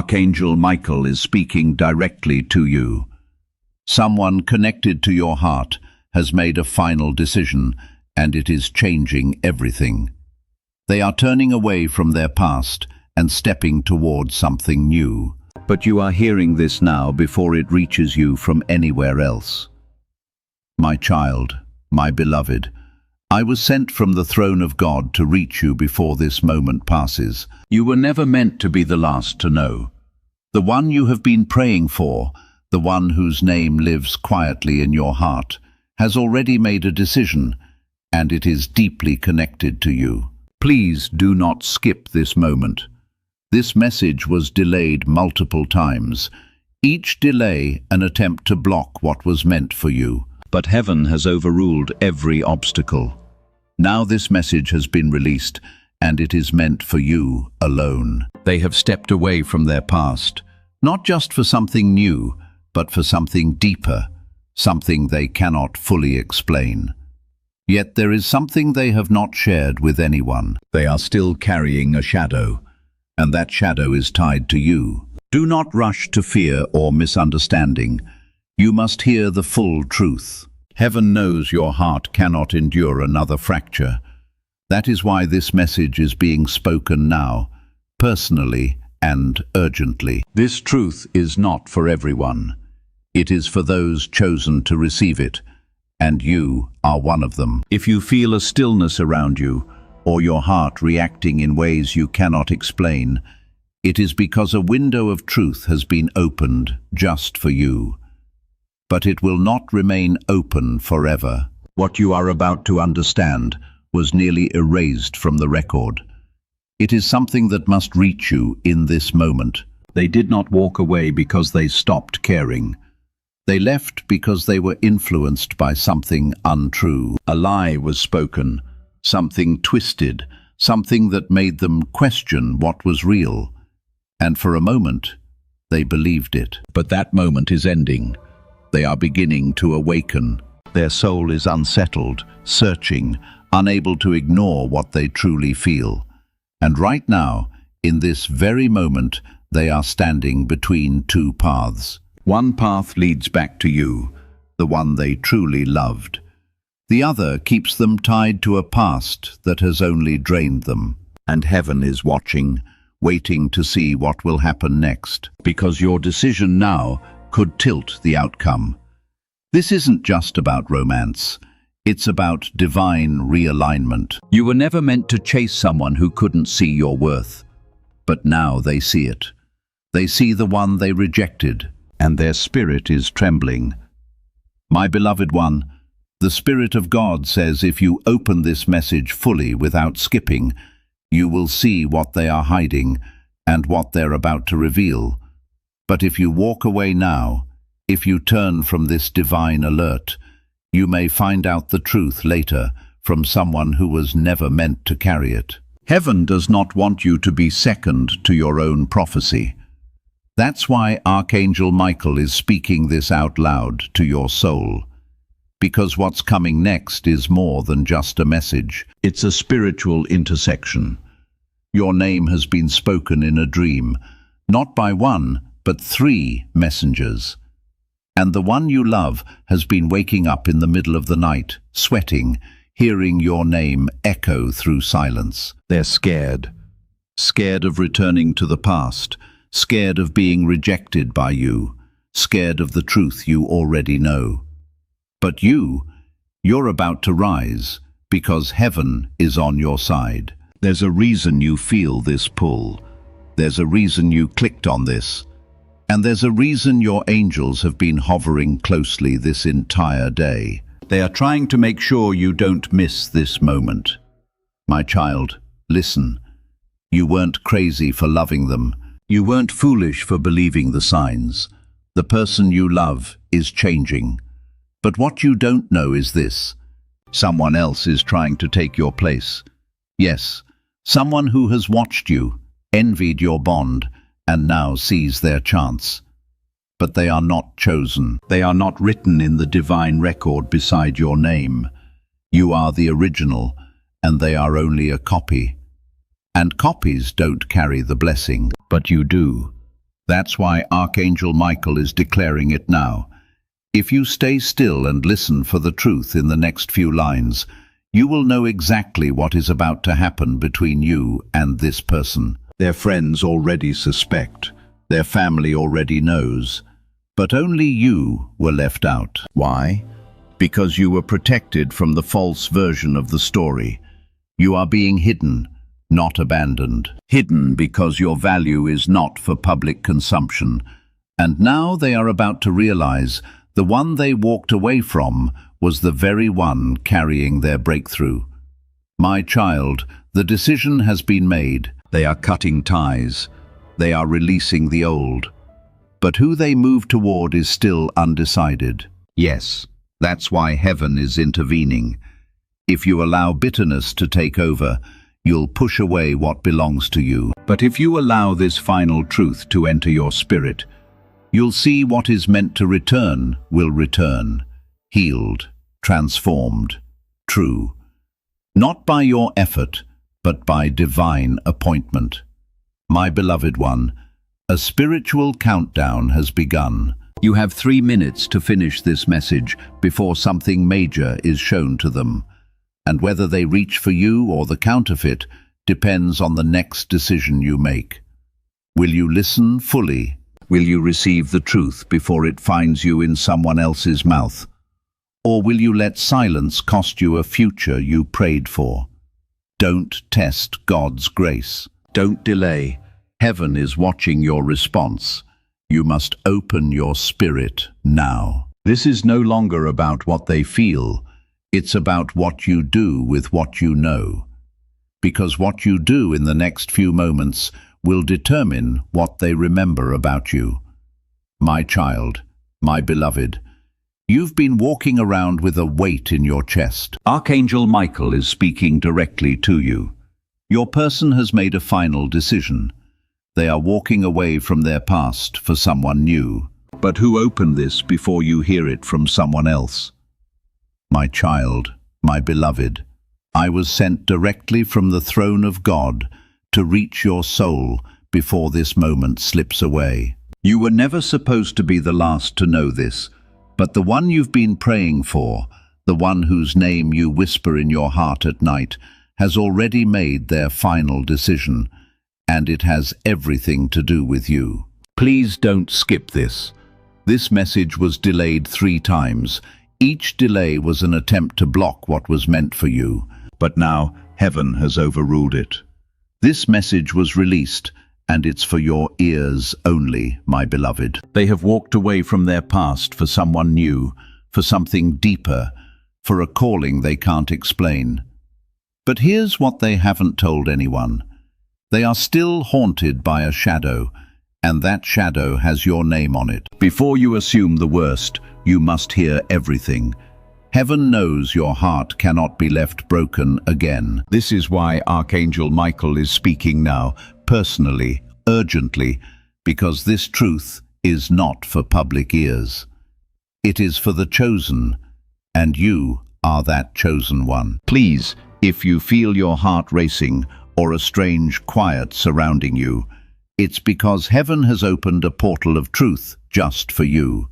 Archangel Michael is speaking directly to you. Someone connected to your heart has made a final decision, and it is changing everything. They are turning away from their past and stepping towards something new. But you are hearing this now before it reaches you from anywhere else. My child, my beloved, I was sent from the throne of God to reach you before this moment passes. You were never meant to be the last to know. The one you have been praying for, the one whose name lives quietly in your heart, has already made a decision, and it is deeply connected to you. Please do not skip this moment. This message was delayed multiple times, each delay an attempt to block what was meant for you. But heaven has overruled every obstacle. Now this message has been released, and it is meant for you alone. They have stepped away from their past, not just for something new, but for something deeper, something they cannot fully explain. Yet there is something they have not shared with anyone. They are still carrying a shadow, and that shadow is tied to you. Do not rush to fear or misunderstanding. You must hear the full truth. Heaven knows your heart cannot endure another fracture. That is why this message is being spoken now, personally and urgently. This truth is not for everyone. It is for those chosen to receive it, and you are one of them. If you feel a stillness around you, or your heart reacting in ways you cannot explain, it is because a window of truth has been opened just for you. But it will not remain open forever. What you are about to understand was nearly erased from the record. It is something that must reach you in this moment. They did not walk away because they stopped caring. They left because they were influenced by something untrue. A lie was spoken, something twisted, something that made them question what was real. And for a moment, they believed it. But that moment is ending. They are beginning to awaken. Their soul is unsettled, searching, unable to ignore what they truly feel. And right now, in this very moment, they are standing between two paths. One path leads back to you, the one they truly loved. The other keeps them tied to a past that has only drained them. And heaven is watching, waiting to see what will happen next. Because your decision now could tilt the outcome. This isn't just about romance. It's about divine realignment. You were never meant to chase someone who couldn't see your worth. But now they see it. They see the one they rejected, and their spirit is trembling. My beloved one, the Spirit of God says if you open this message fully without skipping, you will see what they are hiding and what they're about to reveal. But if you walk away now, if you turn from this divine alert, you may find out the truth later from someone who was never meant to carry it. Heaven does not want you to be second to your own prophecy. That's why Archangel Michael is speaking this out loud to your soul. Because what's coming next is more than just a message. It's a spiritual intersection. Your name has been spoken in a dream, not by one, but 3 messengers. And the one you love has been waking up in the middle of the night, sweating, hearing your name echo through silence. They're scared. Scared of returning to the past, scared of being rejected by you, scared of the truth you already know. But you're about to rise, because heaven is on your side. There's a reason you feel this pull. There's a reason you clicked on this. And there's a reason your angels have been hovering closely this entire day. They are trying to make sure you don't miss this moment. My child, listen. You weren't crazy for loving them. You weren't foolish for believing the signs. The person you love is changing. But what you don't know is this. Someone else is trying to take your place. Yes, someone who has watched you, envied your bond, and now sees their chance. But they are not chosen. They are not written in the divine record beside your name. You are the original, and they are only a copy. And copies don't carry the blessing, but you do. That's why Archangel Michael is declaring it now. If you stay still and listen for the truth in the next few lines, you will know exactly what is about to happen between you and this person. Their friends already suspect. Their family already knows. But only you were left out. Why? Because you were protected from the false version of the story. You are being hidden, not abandoned. Hidden because your value is not for public consumption. And now they are about to realize the one they walked away from was the very one carrying their breakthrough. My child, the decision has been made. They are cutting ties. They are releasing the old. But who they move toward is still undecided. Yes, that's why heaven is intervening. If you allow bitterness to take over, you'll push away what belongs to you. But if you allow this final truth to enter your spirit, you'll see what is meant to return will return, healed, transformed, true. Not by your effort, but by divine appointment. My beloved one, a spiritual countdown has begun. You have 3 minutes to finish this message before something major is shown to them. And whether they reach for you or the counterfeit depends on the next decision you make. Will you listen fully? Will you receive the truth before it finds you in someone else's mouth? Or will you let silence cost you a future you prayed for? Don't test God's grace. Don't delay. Heaven is watching your response. You must open your spirit now. This is no longer about what they feel. It's about what you do with what you know. Because what you do in the next few moments will determine what they remember about you. My child, my beloved, you've been walking around with a weight in your chest. Archangel Michael is speaking directly to you. Your person has made a final decision. They are walking away from their past for someone new. But who opened this before you hear it from someone else? My child, my beloved, I was sent directly from the throne of God to reach your soul before this moment slips away. You were never supposed to be the last to know this, but the one you've been praying for, the one whose name you whisper in your heart at night, has already made their final decision, and it has everything to do with you. Please don't skip this. This message was delayed 3 times. Each delay was an attempt to block what was meant for you, but now heaven has overruled it. This message was released, and it's for your ears only, my beloved. They have walked away from their past for someone new, for something deeper, for a calling they can't explain. But here's what they haven't told anyone. They are still haunted by a shadow, and that shadow has your name on it. Before you assume the worst, you must hear everything. Heaven knows your heart cannot be left broken again. This is why Archangel Michael is speaking now, personally, urgently, because this truth is not for public ears. It is for the chosen, and you are that chosen one. Please, if you feel your heart racing or a strange quiet surrounding you, it's because heaven has opened a portal of truth just for you.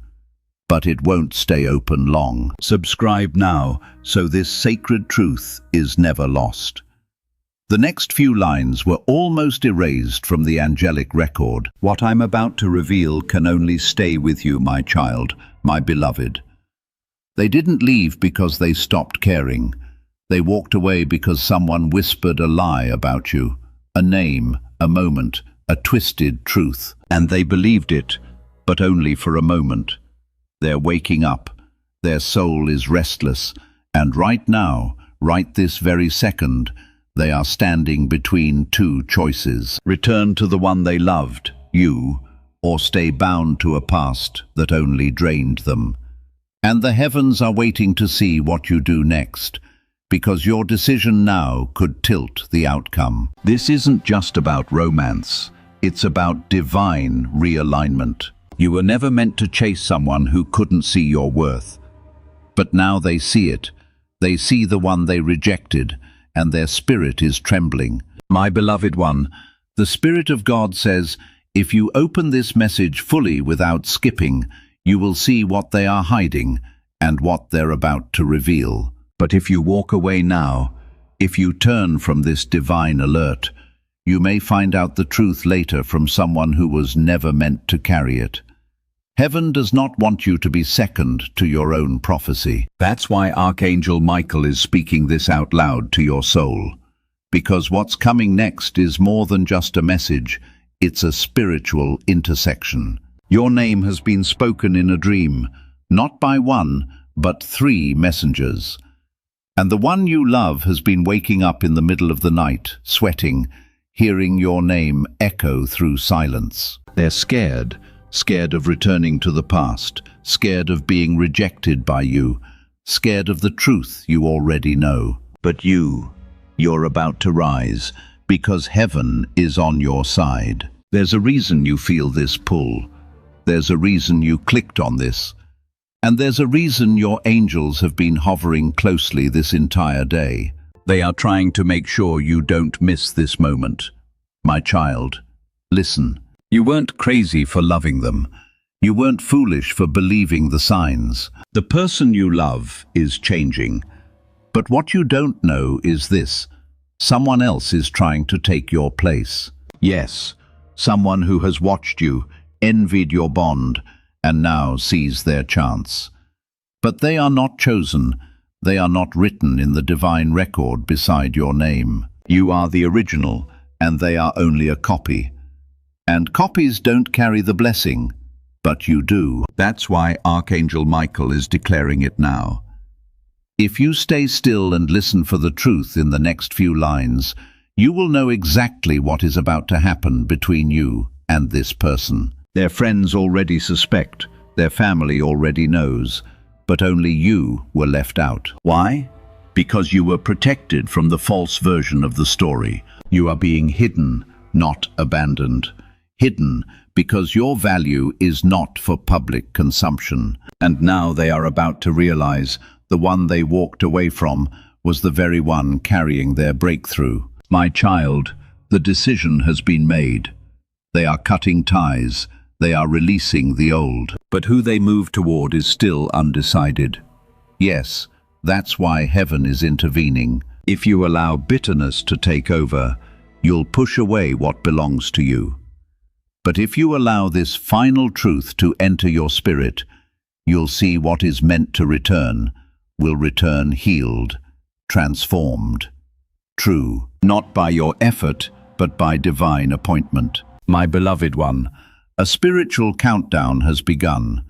But it won't stay open long. Subscribe now, so this sacred truth is never lost. The next few lines were almost erased from the angelic record. What I'm about to reveal can only stay with you, my child, my beloved. They didn't leave because they stopped caring. They walked away because someone whispered a lie about you, a name, a moment, a twisted truth. And they believed it, but only for a moment. They're waking up. Their soul is restless. And right now, right this very second, they are standing between 2 choices. Return to the one they loved, you, or stay bound to a past that only drained them. And the heavens are waiting to see what you do next, because your decision now could tilt the outcome. This isn't just about romance. It's about divine realignment. You were never meant to chase someone who couldn't see your worth. But now they see it. They see the one they rejected, and their spirit is trembling. My beloved one, the Spirit of God says, If you open this message fully without skipping, you will see what they are hiding and what they're about to reveal. But if you walk away now, if you turn from this divine alert, you may find out the truth later from someone who was never meant to carry it. Heaven does not want you to be second to your own prophecy. That's why Archangel Michael is speaking this out loud to your soul. Because what's coming next is more than just a message, it's a spiritual intersection. Your name has been spoken in a dream, not by one, but 3 messengers. And the one you love has been waking up in the middle of the night, sweating, hearing your name echo through silence. They're scared of returning to the past, scared of being rejected by you, scared of the truth you already know. But you're about to rise, because heaven is on your side. There's a reason you feel this pull. There's a reason you clicked on this. And there's a reason your angels have been hovering closely this entire day. They are trying to make sure you don't miss this moment. My child, listen. You weren't crazy for loving them. You weren't foolish for believing the signs. The person you love is changing. But what you don't know is this. Someone else is trying to take your place. Yes, someone who has watched you, envied your bond, and now sees their chance. But they are not chosen. They are not written in the divine record beside your name. You are the original, and they are only a copy. And copies don't carry the blessing, but you do. That's why Archangel Michael is declaring it now. If you stay still and listen for the truth in the next few lines, you will know exactly what is about to happen between you and this person. Their friends already suspect, their family already knows, but only you were left out. Why? Because you were protected from the false version of the story. You are being hidden, not abandoned. Hidden because your value is not for public consumption. And now they are about to realize the one they walked away from was the very one carrying their breakthrough. My child, the decision has been made. They are cutting ties. They are releasing the old. But who they move toward is still undecided. Yes, that's why heaven is intervening. If you allow bitterness to take over, you'll push away what belongs to you. But if you allow this final truth to enter your spirit, you'll see what is meant to return will return healed, transformed, true, not by your effort, but by divine appointment. My beloved one, a spiritual countdown has begun.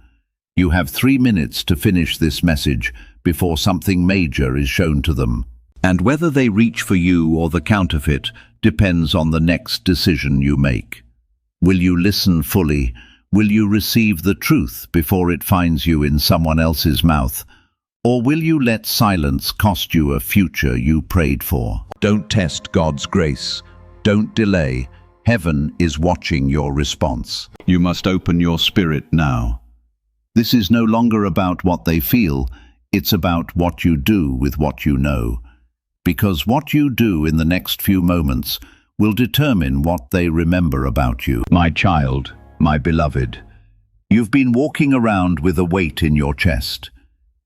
You have 3 minutes to finish this message before something major is shown to them. And whether they reach for you or the counterfeit depends on the next decision you make. Will you listen fully? Will you receive the truth before it finds you in someone else's mouth? Or will you let silence cost you a future you prayed for? Don't test God's grace. Don't delay. Heaven is watching your response. You must open your spirit now. This is no longer about what they feel. It's about what you do with what you know. Because what you do in the next few moments will determine what they remember about you. My child, my beloved, you've been walking around with a weight in your chest.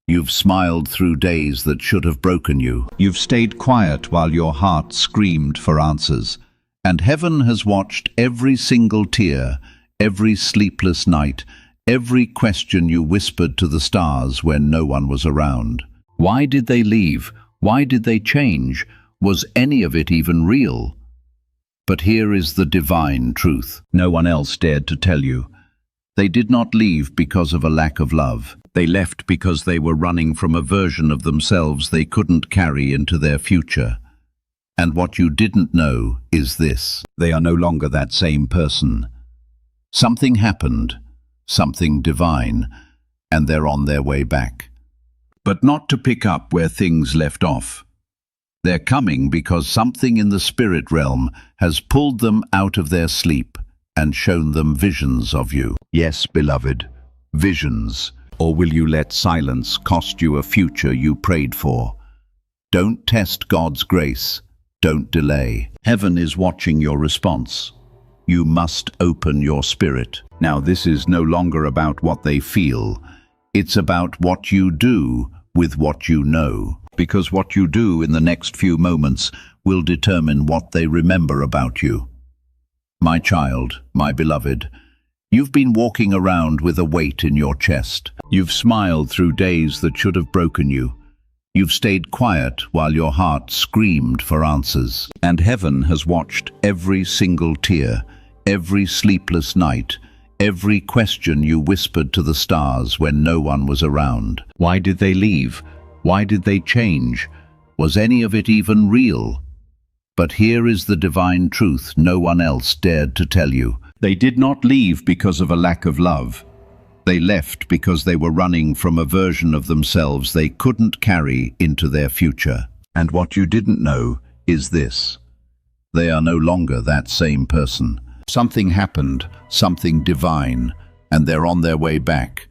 You've smiled through days that should have broken you. You've stayed quiet while your heart screamed for answers. And heaven has watched every single tear, every sleepless night, every question you whispered to the stars when no one was around. Why did they leave? Why did they change? Was any of it even real? But here is the divine truth. No one else dared to tell you. They did not leave because of a lack of love. They left because they were running from a version of themselves they couldn't carry into their future. And what you didn't know is this. They are no longer that same person. Something happened, something divine, and they're on their way back. But not to pick up where things left off. They're coming because something in the spirit realm has pulled them out of their sleep and shown them visions of you. Yes, beloved, visions. Or will you let silence cost you a future you prayed for? Don't test God's grace. Don't delay. Heaven is watching your response. you must open your spirit. Now, this is no longer about what they feel. It's about what you do with what you know. Because what you do in the next few moments will determine what they remember about you. My child, my beloved, you've been walking around with a weight in your chest. You've smiled through days that should have broken you. You've stayed quiet while your heart screamed for answers. And heaven has watched every single tear, every sleepless night, every question you whispered to the stars when no one was around. Why did they leave? Why did they change? Was any of it even real? But here is the divine truth no one else dared to tell you. They did not leave because of a lack of love. They left because they were running from a version of themselves they couldn't carry into their future. And what you didn't know is this: they are no longer that same person. Something happened, something divine, and they're on their way back.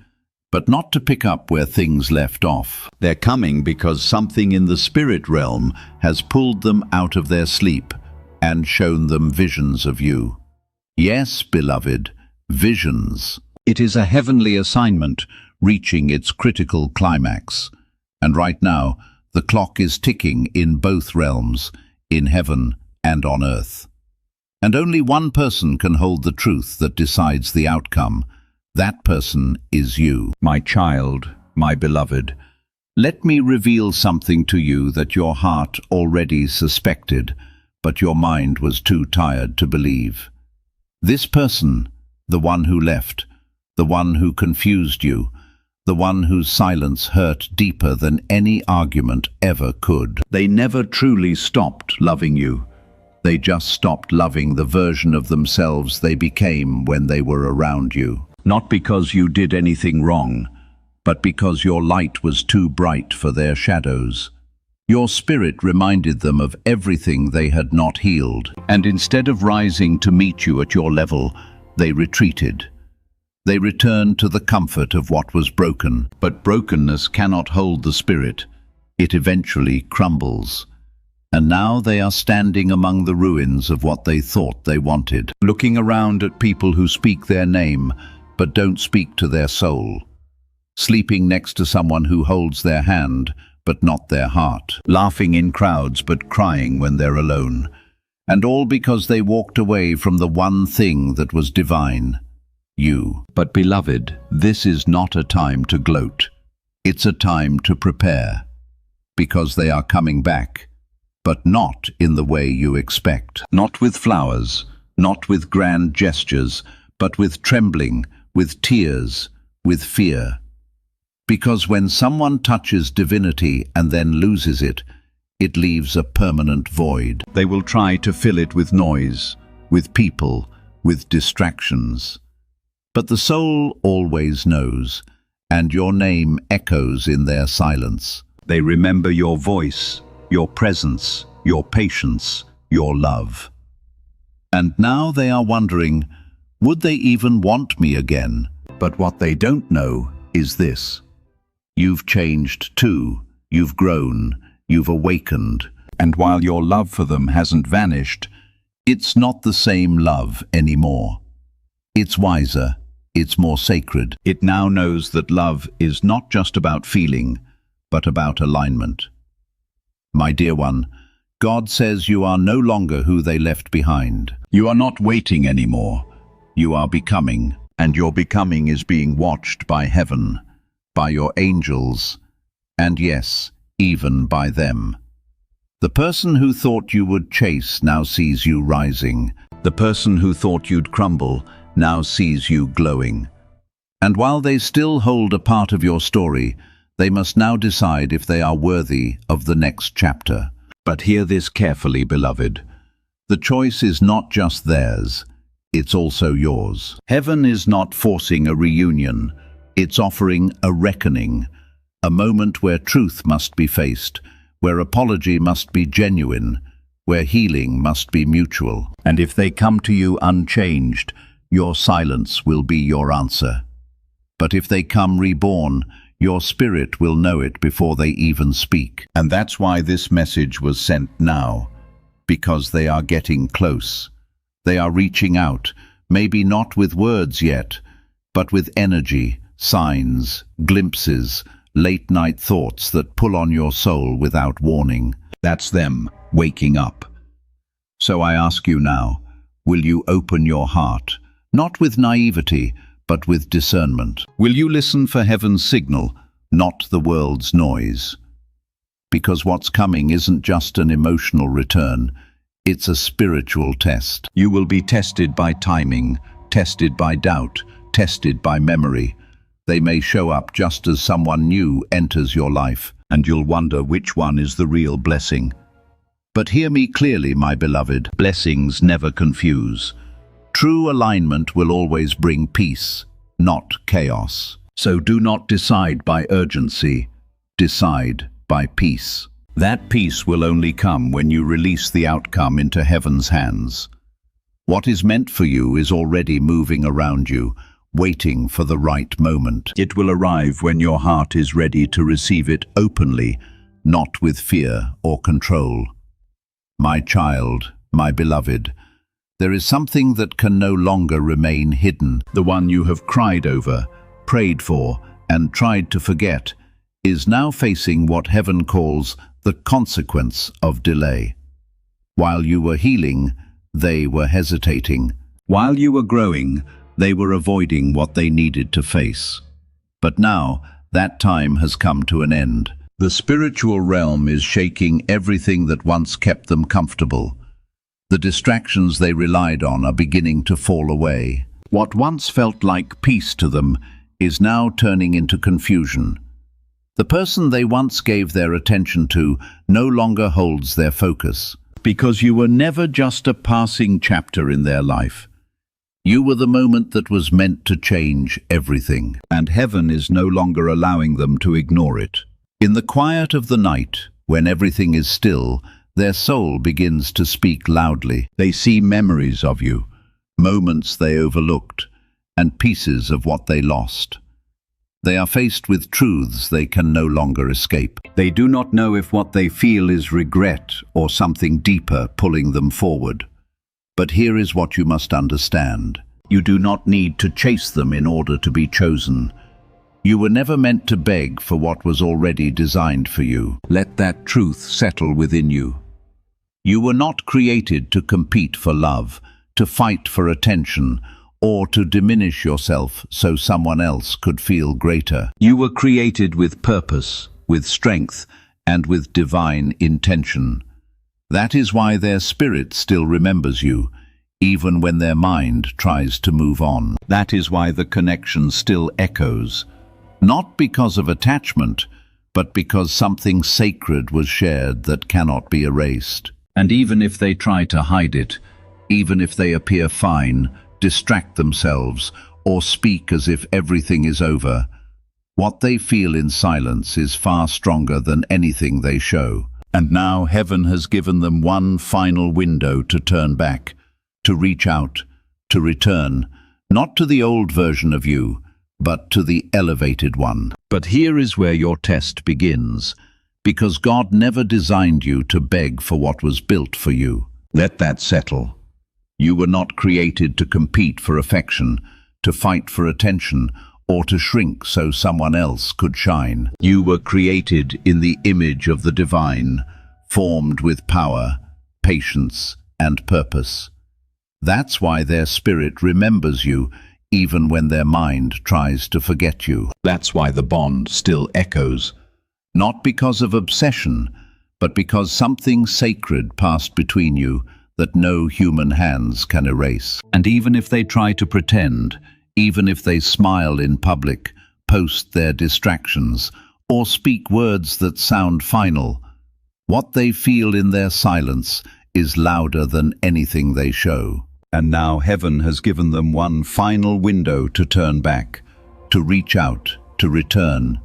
But not to pick up where things left off. They're coming because something in the spirit realm has pulled them out of their sleep and shown them visions of you. Yes, beloved, visions. It is a heavenly assignment reaching its critical climax. And right now, the clock is ticking in both realms, in heaven and on earth. And only one person can hold the truth that decides the outcome. That person is you. My child, my beloved, let me reveal something to you that your heart already suspected, but your mind was too tired to believe. This person, the one who left, the one who confused you, the one whose silence hurt deeper than any argument ever could. They never truly stopped loving you. They just stopped loving the version of themselves they became when they were around you. Not because you did anything wrong, but because your light was too bright for their shadows. Your spirit reminded them of everything they had not healed, and instead of rising to meet you at your level, they retreated. They returned to the comfort of what was broken. But brokenness cannot hold the spirit. It eventually crumbles. And now they are standing among the ruins of what they thought they wanted, looking around at people who speak their name, but don't speak to their soul. Sleeping next to someone who holds their hand, but not their heart. Laughing in crowds, but crying when they're alone. And all because they walked away from the one thing that was divine. You. But beloved, this is not a time to gloat. It's a time to prepare. Because they are coming back. But not in the way you expect. Not with flowers, not with grand gestures, but with trembling, with tears, with fear. Because when someone touches divinity and then loses it, it leaves a permanent void. They will try to fill it with noise, with people, with distractions. But the soul always knows, and your name echoes in their silence. They remember your voice, your presence, your patience, your love. And now they are wondering, would they even want me again? But what they don't know is this. You've changed too. You've grown. You've awakened. And while your love for them hasn't vanished, it's not the same love anymore. It's wiser. It's more sacred. It now knows that love is not just about feeling, but about alignment. My dear one, God says you are no longer who they left behind. You are not waiting anymore. You are becoming, and your becoming is being watched by heaven, by your angels, and yes, even by them. The person who thought you would chase now sees you rising. The person who thought you'd crumble now sees you glowing. And while they still hold a part of your story, they must now decide if they are worthy of the next chapter. But hear this carefully, beloved. The choice is not just theirs, it's also yours. Heaven is not forcing a reunion, it's offering a reckoning, a moment where truth must be faced, where apology must be genuine, where healing must be mutual. And if they come to you unchanged, your silence will be your answer. But if they come reborn, your spirit will know it before they even speak. And that's why this message was sent now, because they are getting close. They are reaching out, maybe not with words yet, but with energy, signs, glimpses, late-night thoughts that pull on your soul without warning. That's them, waking up. So I ask you now, will you open your heart, not with naivety, but with discernment? Will you listen for heaven's signal, not the world's noise? Because what's coming isn't just an emotional return, it's a spiritual test. You will be tested by timing, tested by doubt, tested by memory. They may show up just as someone new enters your life, and you'll wonder which one is the real blessing. But hear me clearly, my beloved, blessings never confuse. True alignment will always bring peace, not chaos. So do not decide by urgency, decide by peace. That peace will only come when you release the outcome into heaven's hands. What is meant for you is already moving around you, waiting for the right moment. It will arrive when your heart is ready to receive it openly, not with fear or control. My child, my beloved, there is something that can no longer remain hidden. The one you have cried over, prayed for, and tried to forget is now facing what heaven calls the consequence of delay. While you were healing, they were hesitating. While you were growing, they were avoiding what they needed to face. But now, that time has come to an end. The spiritual realm is shaking everything that once kept them comfortable. The distractions they relied on are beginning to fall away. What once felt like peace to them is now turning into confusion. The person they once gave their attention to no longer holds their focus. Because you were never just a passing chapter in their life. You were the moment that was meant to change everything, and heaven is no longer allowing them to ignore it. In the quiet of the night, when everything is still, their soul begins to speak loudly. They see memories of you, moments they overlooked, and pieces of what they lost. They are faced with truths they can no longer escape. They do not know if what they feel is regret or something deeper pulling them forward. But here is what you must understand. You do not need to chase them in order to be chosen. You were never meant to beg for what was already designed for you. Let that truth settle within you. You were not created to compete for love, to fight for attention, or to diminish yourself so someone else could feel greater. You were created with purpose, with strength, and with divine intention. That is why their spirit still remembers you, even when their mind tries to move on. That is why the connection still echoes, not because of attachment, but because something sacred was shared that cannot be erased. And even if they try to hide it, even if they appear fine, distract themselves, or speak as if everything is over, what they feel in silence is far stronger than anything they show. And now heaven has given them one final window to turn back, to reach out, to return, not to the old version of you, but to the elevated one. But here is where your test begins, because God never designed you to beg for what was built for you. Let that settle. You were not created to compete for affection, to fight for attention, or to shrink so someone else could shine. You were created in the image of the divine, formed with power, patience, and purpose. That's why their spirit remembers you, even when their mind tries to forget you. That's why the bond still echoes, not because of obsession, but because something sacred passed between you that no human hands can erase. And even if they try to pretend, even if they smile in public, post their distractions, or speak words that sound final, what they feel in their silence is louder than anything they show. And now heaven has given them one final window to turn back, to reach out, to return,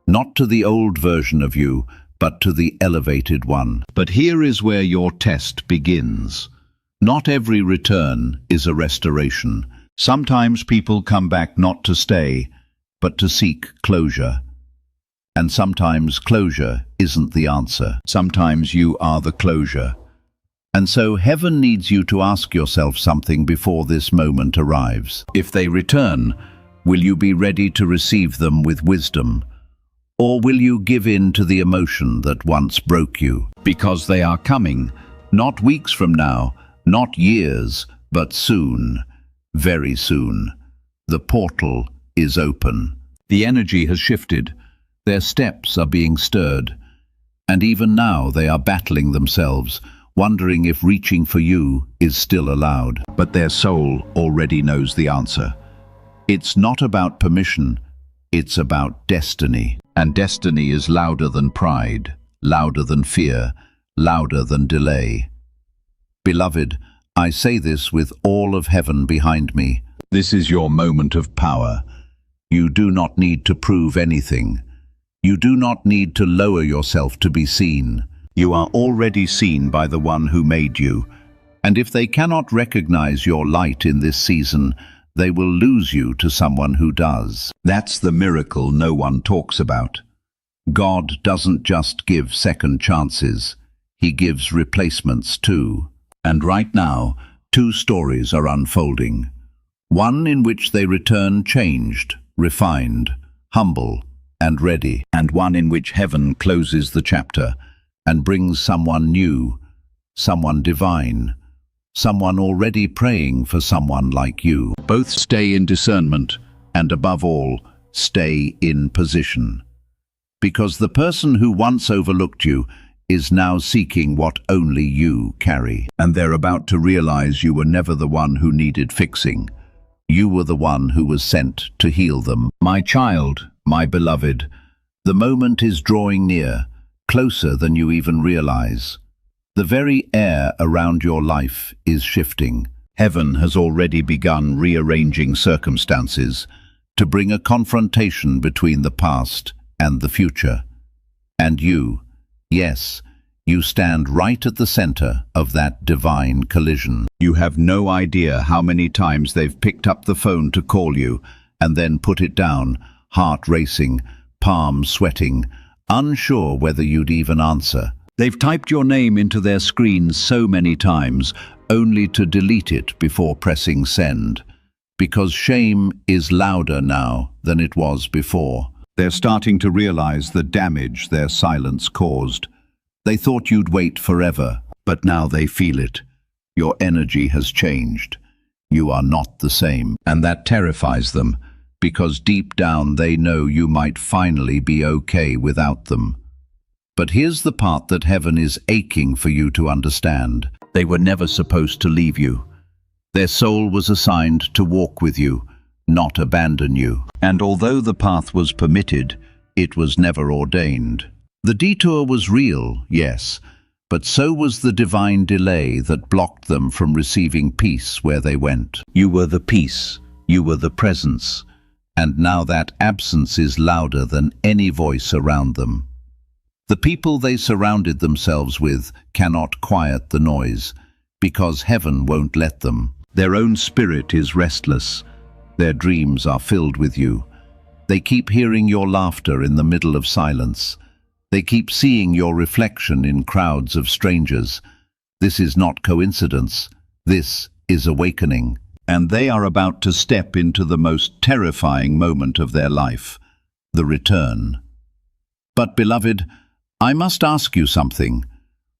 not to the old version of you, but to the elevated one. But here is where your test begins. Not every return is a restoration. Sometimes people come back not to stay, but to seek closure. And sometimes closure isn't the answer. Sometimes you are the closure. And so heaven needs you to ask yourself something before this moment arrives. If they return, will you be ready to receive them with wisdom? Or will you give in to the emotion that once broke you? Because they are coming, not weeks from now, not years, but soon, very soon. The portal is open. The energy has shifted. Their steps are being stirred. And even now they are battling themselves, wondering if reaching for you is still allowed. But their soul already knows the answer. It's not about permission, it's about destiny. And destiny is louder than pride, louder than fear, louder than delay. Beloved, I say this with all of heaven behind me. This is your moment of power. You do not need to prove anything. You do not need to lower yourself to be seen. You are already seen by the one who made you. And if they cannot recognize your light in this season, they will lose you to someone who does. That's the miracle no one talks about. God doesn't just give second chances. He gives replacements too. And right now, 2 stories are unfolding. One in which they return changed, refined, humble, and ready. And one in which heaven closes the chapter and brings someone new, someone divine, someone already praying for someone like you. Both stay in discernment and, above all, stay in position. Because the person who once overlooked you is now seeking what only you carry. And they're about to realize you were never the one who needed fixing. You were the one who was sent to heal them. My child, my beloved, the moment is drawing near, closer than you even realize. The very air around your life is shifting. Heaven has already begun rearranging circumstances to bring a confrontation between the past and the future. And you, yes, you stand right at the center of that divine collision. You have no idea how many times they've picked up the phone to call you and then put it down, heart racing, palms sweating, unsure whether you'd even answer. They've typed your name into their screens so many times, only to delete it before pressing send. Because shame is louder now than it was before. They're starting to realize the damage their silence caused. They thought you'd wait forever, but now they feel it. Your energy has changed. You are not the same. And that terrifies them, because deep down they know you might finally be okay without them. But here's the part that heaven is aching for you to understand. They were never supposed to leave you. Their soul was assigned to walk with you, not abandon you. And although the path was permitted, it was never ordained. The detour was real, yes, but so was the divine delay that blocked them from receiving peace where they went. You were the peace, you were the presence, and now that absence is louder than any voice around them. The people they surrounded themselves with cannot quiet the noise, because heaven won't let them. Their own spirit is restless. Their dreams are filled with you. They keep hearing your laughter in the middle of silence. They keep seeing your reflection in crowds of strangers. This is not coincidence. This is awakening. And they are about to step into the most terrifying moment of their life, the return. But, beloved, I must ask you something.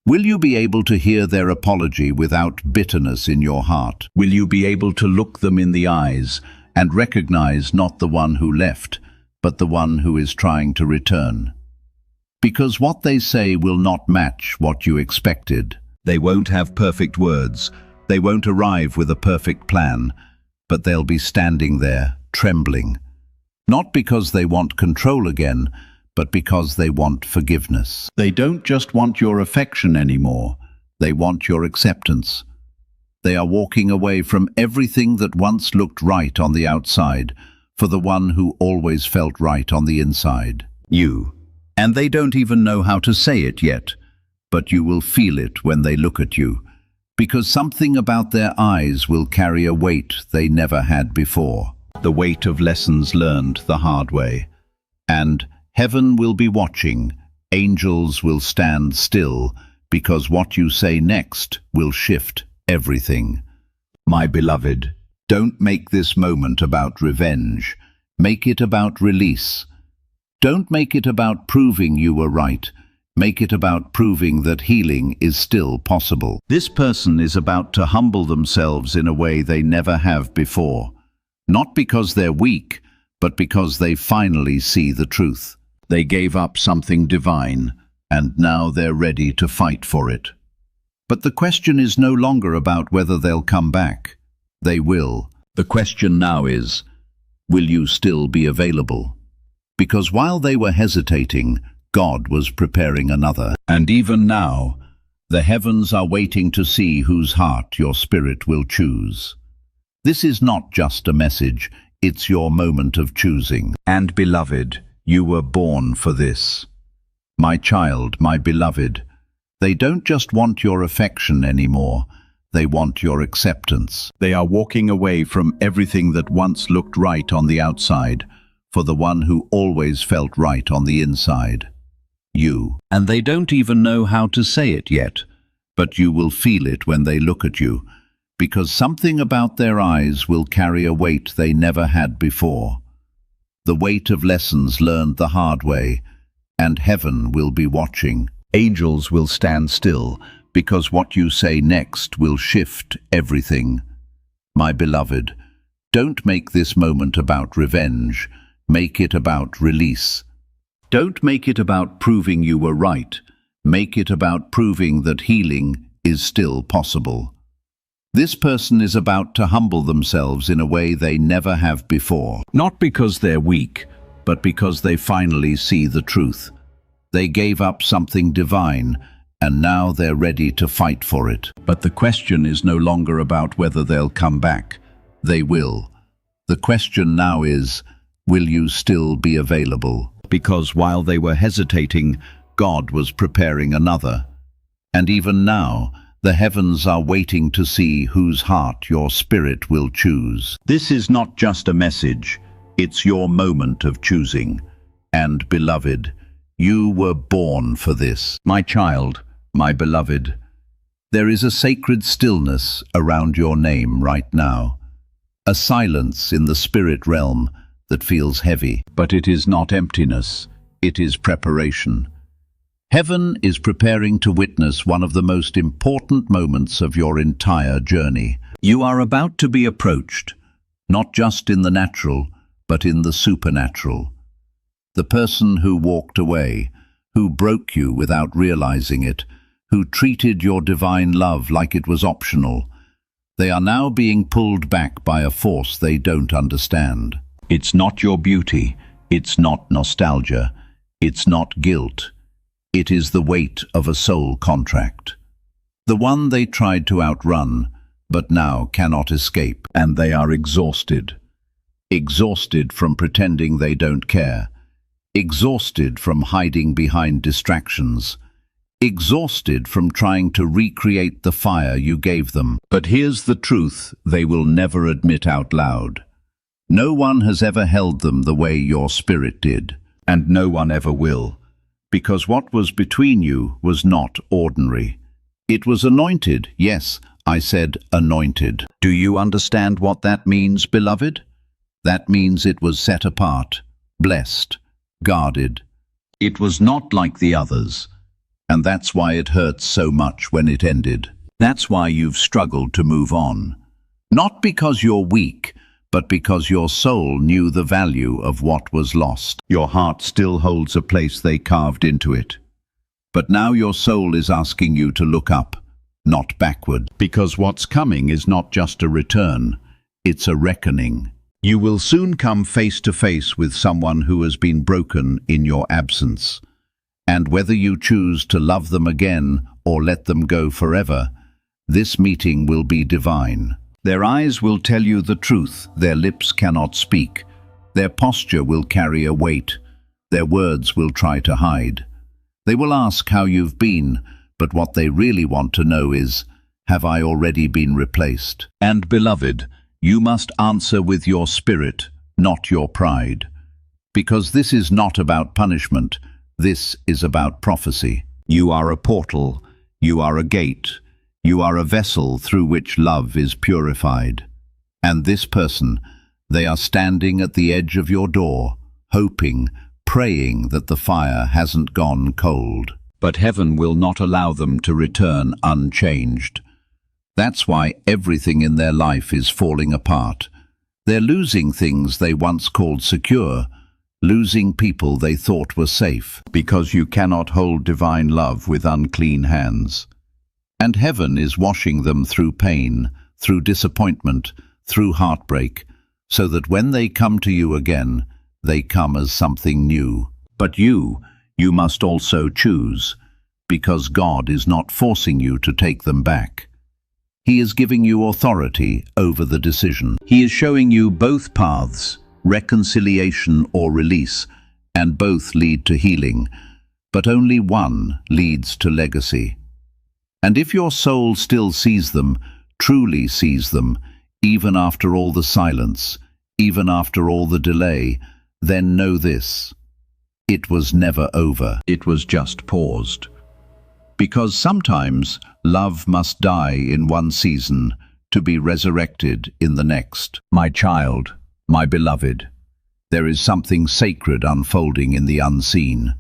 Will you be able to hear their apology without bitterness in your heart? Will you be able to look them in the eyes and recognize not the one who left, but the one who is trying to return? Because what they say will not match what you expected. They won't have perfect words. They won't arrive with a perfect plan, but they'll be standing there, trembling. Not because they want control again, but because they want forgiveness. They don't just want your affection anymore. They want your acceptance. They are walking away from everything that once looked right on the outside for the one who always felt right on the inside, you. And they don't even know how to say it yet, but you will feel it when they look at you, because something about their eyes will carry a weight they never had before, the weight of lessons learned the hard way. And heaven will be watching, angels will stand still, because what you say next will shift everything. My beloved, don't make this moment about revenge. Make it about release. Don't make it about proving you were right. Make it about proving that healing is still possible. This person is about to humble themselves in a way they never have before. Not because they're weak, but because they finally see the truth. They gave up something divine, and now they're ready to fight for it. But the question is no longer about whether they'll come back. They will. The question now is, will you still be available? Because while they were hesitating, God was preparing another. And even now, the heavens are waiting to see whose heart your spirit will choose. This is not just a message, it's your moment of choosing. And beloved, you were born for this. My child, my beloved, they don't just want your affection anymore, they want your acceptance. They are walking away from everything that once looked right on the outside, for the one who always felt right on the inside. You. And they don't even know how to say it yet, but you will feel it when they look at you, because something about their eyes will carry a weight they never had before. The weight of lessons learned the hard way, and heaven will be watching. Angels will stand still, because what you say next will shift everything. My beloved, don't make this moment about revenge. Make it about release. Don't make it about proving you were right. Make it about proving that healing is still possible. This person is about to humble themselves in a way they never have before. Not because they're weak, but because they finally see the truth. They gave up something divine, and now they're ready to fight for it. But the question is no longer about whether they'll come back. They will. The question now is, will you still be available? Because while they were hesitating, God was preparing another. And even now, the heavens are waiting to see whose heart your spirit will choose. This is not just a message, it's your moment of choosing. And beloved, you were born for this. My child, my beloved, there is a sacred stillness around your name right now. A silence in the spirit realm that feels heavy. But it is not emptiness, it is preparation. Heaven is preparing to witness one of the most important moments of your entire journey. You are about to be approached, not just in the natural, but in the supernatural. The person who walked away, who broke you without realizing it, who treated your divine love like it was optional, they are now being pulled back by a force they don't understand. It's not your beauty, it's not nostalgia, it's not guilt. It is the weight of a soul contract. The one they tried to outrun, but now cannot escape, and they are exhausted. Exhausted from pretending they don't care. Exhausted from hiding behind distractions. Exhausted from trying to recreate the fire you gave them. But here's the truth they will never admit out loud. No one has ever held them the way your spirit did, and no one ever will, because what was between you was not ordinary. It was anointed, yes, I said anointed. Do you understand what that means, beloved? That means it was set apart, blessed, guarded. It was not like the others, and that's why it hurts so much when it ended. That's why you've struggled to move on. Not because you're weak, but because your soul knew the value of what was lost. Your heart still holds a place they carved into it. But now your soul is asking you to look up, not backward. Because what's coming is not just a return, it's a reckoning. You will soon come face to face with someone who has been broken in your absence. And whether you choose to love them again or let them go forever, this meeting will be divine. Their eyes will tell you the truth their lips cannot speak. Their posture will carry a weight. Their words will try to hide. They will ask how you've been, but what they really want to know is, have I already been replaced? And beloved, you must answer with your spirit, not your pride. Because this is not about punishment, this is about prophecy. You are a portal. You are a gate. You are a vessel through which love is purified. And this person, they are standing at the edge of your door, hoping, praying that the fire hasn't gone cold. But heaven will not allow them to return unchanged. That's why everything in their life is falling apart. They're losing things they once called secure, losing people they thought were safe, because you cannot hold divine love with unclean hands. And heaven is washing them through pain, through disappointment, through heartbreak, so that when they come to you again, they come as something new. But you must also choose, because God is not forcing you to take them back. He is giving you authority over the decision. He is showing you both paths, reconciliation or release, and both lead to healing, but only one leads to legacy. And if your soul still sees them, truly sees them, even after all the silence, even after all the delay, then know this: it was never over. It was just paused. Because sometimes love must die in one season to be resurrected in the next. My child, my beloved, there is something sacred unfolding in the unseen,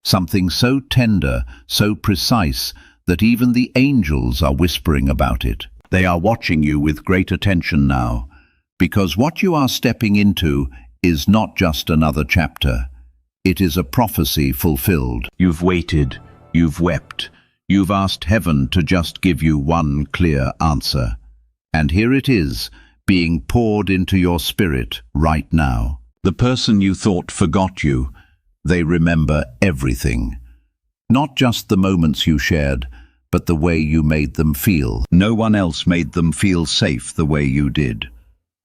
something so tender, so precise, that even the angels are whispering about it. They are watching you with great attention now, because what you are stepping into is not just another chapter. It is a prophecy fulfilled. You've waited, you've wept, you've asked heaven to just give you one clear answer. And here it is, being poured into your spirit right now. The person you thought forgot you, they remember everything. Not just the moments you shared, but the way you made them feel. No one else made them feel safe the way you did.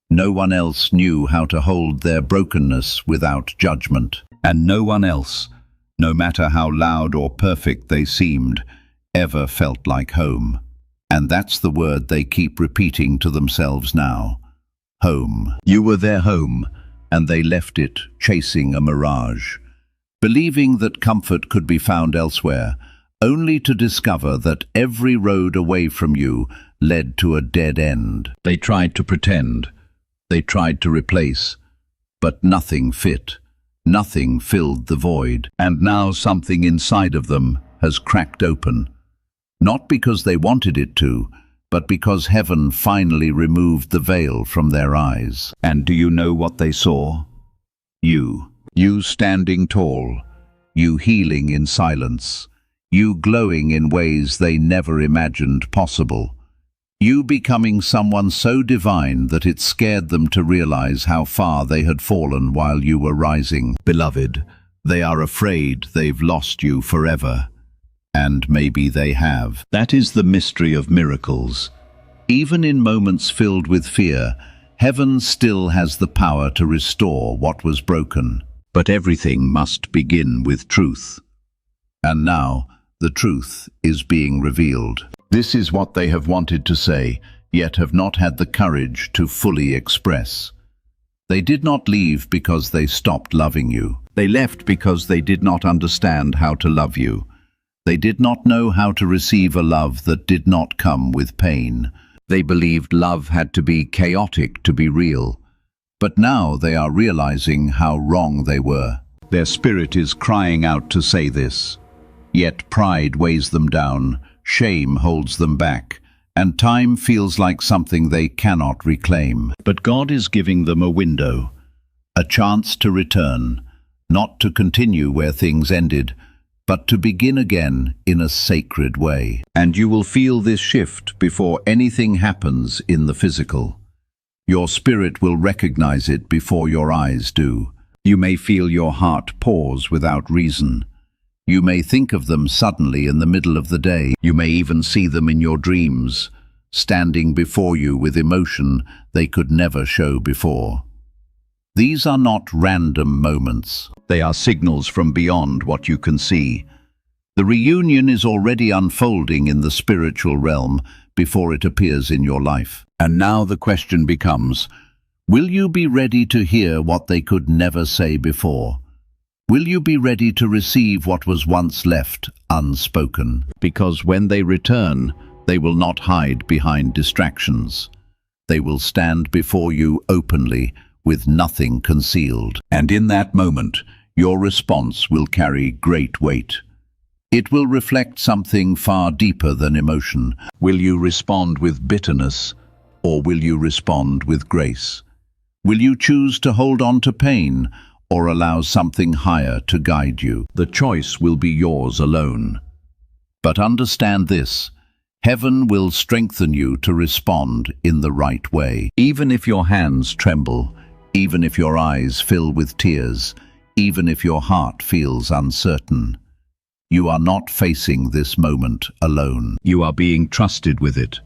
No one else knew how to hold their brokenness without judgment. And no one else, no matter how loud or perfect they seemed, ever felt like home. And that's the word they keep repeating to themselves now. Home. You were their home, and they left it chasing a mirage, believing that comfort could be found elsewhere, only to discover that every road away from you led to a dead end. They tried to pretend, they tried to replace, but nothing fit. Nothing filled the void, and now something inside of them has cracked open. Not because they wanted it to, but because heaven finally removed the veil from their eyes. And do you know what they saw? You standing tall, you healing in silence, you glowing in ways they never imagined possible. You becoming someone so divine that it scared them to realize how far they had fallen while you were rising. Beloved, they are afraid they've lost you forever. And maybe they have. That is the mystery of miracles. Even in moments filled with fear, heaven still has the power to restore what was broken. But everything must begin with truth. And now, the truth is being revealed. This is what they have wanted to say, yet have not had the courage to fully express. They did not leave because they stopped loving you. They left because they did not understand how to love you. They did not know how to receive a love that did not come with pain. They believed love had to be chaotic to be real. But now they are realizing how wrong they were. Their spirit is crying out to say this. Yet pride weighs them down. Shame holds them back, and time feels like something they cannot reclaim. But God is giving them a window, a chance to return, not to continue where things ended, but to begin again in a sacred way. And you will feel this shift before anything happens in the physical. Your spirit will recognize it before your eyes do. You may feel your heart pause without reason. You may think of them suddenly in the middle of the day. You may even see them in your dreams, standing before you with emotion they could never show before. These are not random moments. They are signals from beyond what you can see. The reunion is already unfolding in the spiritual realm before it appears in your life. And now the question becomes, will you be ready to hear what they could never say before? Will you be ready to receive what was once left unspoken? Because when they return, they will not hide behind distractions. They will stand before you openly, with nothing concealed. And in that moment, your response will carry great weight. It will reflect something far deeper than emotion. Will you respond with bitterness, or will you respond with grace? Will you choose to hold on to pain, or allow something higher to guide you? The choice will be yours alone. But understand this: heaven will strengthen you to respond in the right way. Even if your hands tremble, even if your eyes fill with tears, even if your heart feels uncertain, you are not facing this moment alone. You are being trusted with it.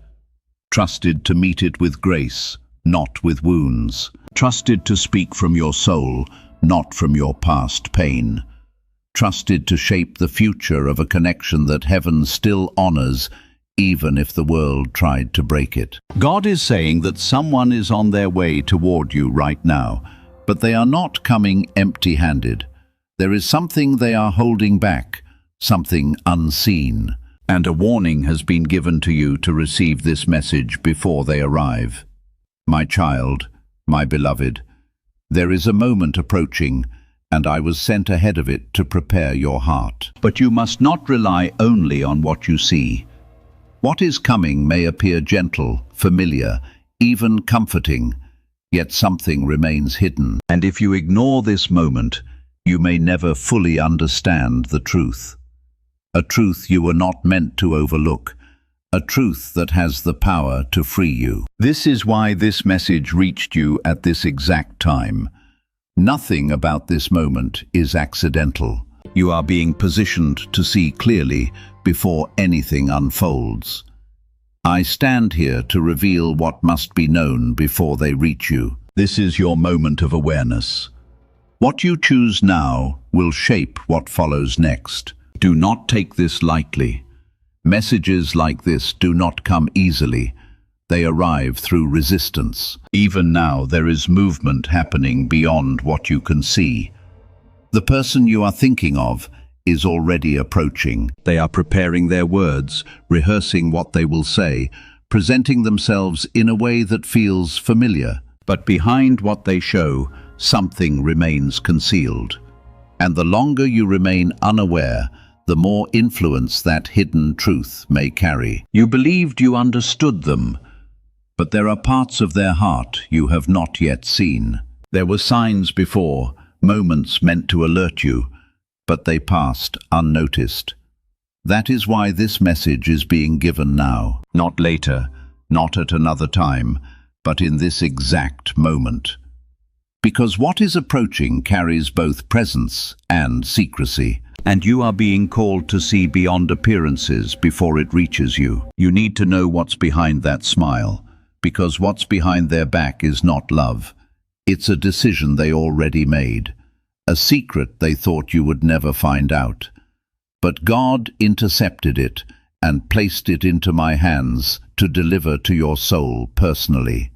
Trusted to meet it with grace, not with wounds. Trusted to speak from your soul, not from your past pain. Trusted to shape the future of a connection that heaven still honors, even if the world tried to break it. God is saying that someone is on their way toward you right now, but they are not coming empty-handed. There is something they are holding back, something unseen, and a warning has been given to you to receive this message before they arrive. My child, my beloved, there is a moment approaching, and I was sent ahead of it to prepare your heart. But you must not rely only on what you see. What is coming may appear gentle, familiar, even comforting, yet something remains hidden. And if you ignore this moment, you may never fully understand the truth. A truth you were not meant to overlook. A truth that has the power to free you. This is why this message reached you at this exact time. Nothing about this moment is accidental. You are being positioned to see clearly before anything unfolds. I stand here to reveal what must be known before they reach you. This is your moment of awareness. What you choose now will shape what follows next. Do not take this lightly. Messages like this do not come easily. They arrive through resistance. Even now, there is movement happening beyond what you can see. The person you are thinking of is already approaching. They are preparing their words, rehearsing what they will say, presenting themselves in a way that feels familiar. But behind what they show, something remains concealed. And the longer you remain unaware, the more influence that hidden truth may carry. You believed you understood them, but there are parts of their heart you have not yet seen. There were signs before, moments meant to alert you, but they passed unnoticed. That is why this message is being given now, not later, not at another time, but in this exact moment. Because what is approaching carries both presence and secrecy. And you are being called to see beyond appearances before it reaches you. You need to know what's behind that smile, because what's behind their back is not love. It's a decision they already made, a secret they thought you would never find out. But God intercepted it and placed it into my hands to deliver to your soul personally.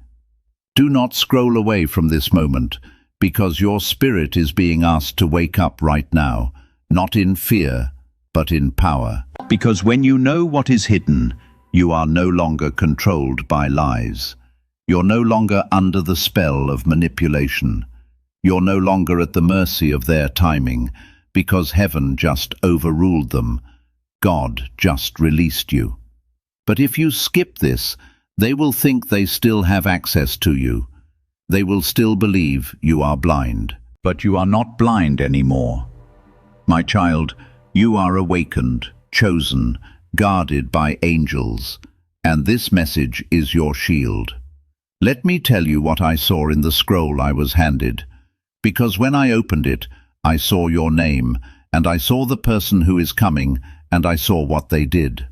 Do not scroll away from this moment, because your spirit is being asked to wake up right now. Not in fear, but in power. Because when you know what is hidden, you are no longer controlled by lies. You're no longer under the spell of manipulation. You're no longer at the mercy of their timing, because heaven just overruled them. God just released you. But if you skip this, they will think they still have access to you. They will still believe you are blind. But you are not blind anymore. My child, you are awakened, chosen, guarded by angels, and this message is your shield. Let me tell you what I saw in the scroll I was handed, because when I opened it, I saw your name, and I saw the person who is coming, and I saw what they did.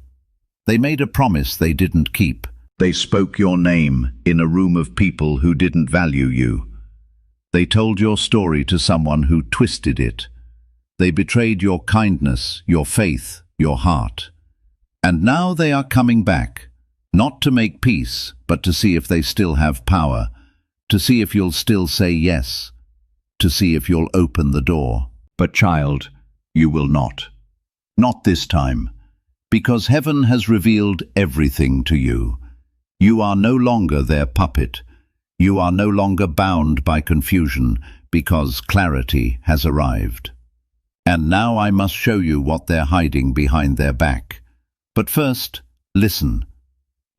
They made a promise they didn't keep. They spoke your name in a room of people who didn't value you. They told your story to someone who twisted it. They betrayed your kindness, your faith, your heart. And now they are coming back, not to make peace, but to see if they still have power, to see if you'll still say yes, to see if you'll open the door. But child, you will not. Not this time, because heaven has revealed everything to you. You are no longer their puppet. You are no longer bound by confusion, because clarity has arrived. And now I must show you what they're hiding behind their back. But first, listen.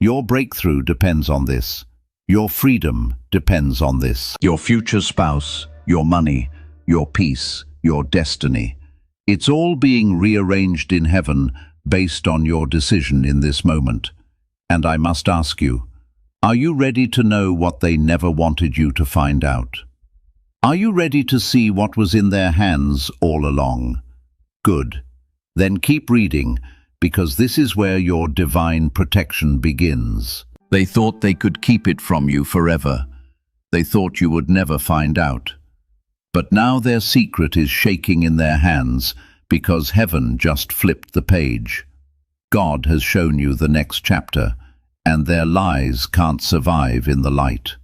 Your breakthrough depends on this. Your freedom depends on this. Your future spouse, your money, your peace, your destiny. It's all being rearranged in heaven based on your decision in this moment. And I must ask you, are you ready to know what they never wanted you to find out? Are you ready to see what was in their hands all along? Good. Then keep reading, because this is where your divine protection begins. They thought they could keep it from you forever. They thought you would never find out. But now their secret is shaking in their hands because heaven just flipped the page. God has shown you the next chapter, and their lies can't survive in the light.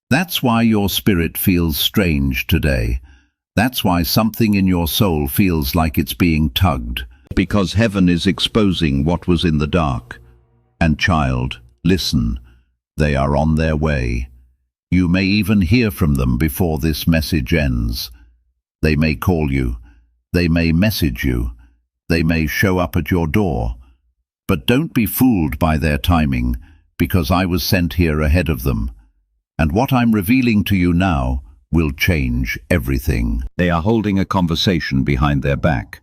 That's why your spirit feels strange today. That's why something in your soul feels like it's being tugged, because heaven is exposing what was in the dark. And child, listen, they are on their way. You may even hear from them before this message ends. They may call you, they may message you, they may show up at your door. But don't be fooled by their timing, because I was sent here ahead of them. And what I'm revealing to you now will change everything. They are holding a conversation behind their back,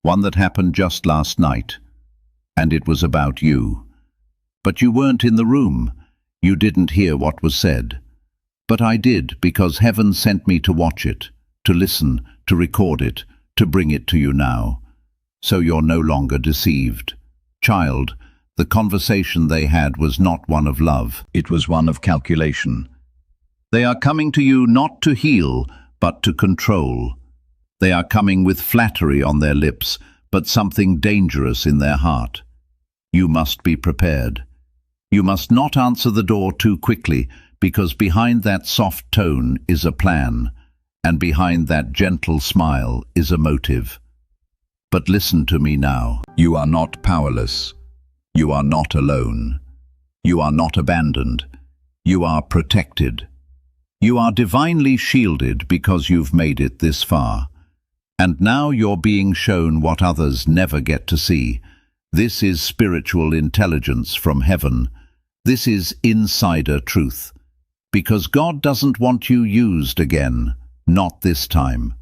one that happened just last night. And it was about you. But you weren't in the room. You didn't hear what was said. But I did, because heaven sent me to watch it, to listen, to record it, to bring it to you now. So you're no longer deceived. Child, the conversation they had was not one of love. It was one of calculation. They are coming to you not to heal, but to control. They are coming with flattery on their lips, but something dangerous in their heart. You must be prepared. You must not answer the door too quickly, because behind that soft tone is a plan, and behind that gentle smile is a motive. But listen to me now. You are not powerless. You are not alone. You are not abandoned. You are protected. You are divinely shielded because you've made it this far. And now you're being shown what others never get to see. This is spiritual intelligence from heaven. This is insider truth. Because God doesn't want you used again. Not this time.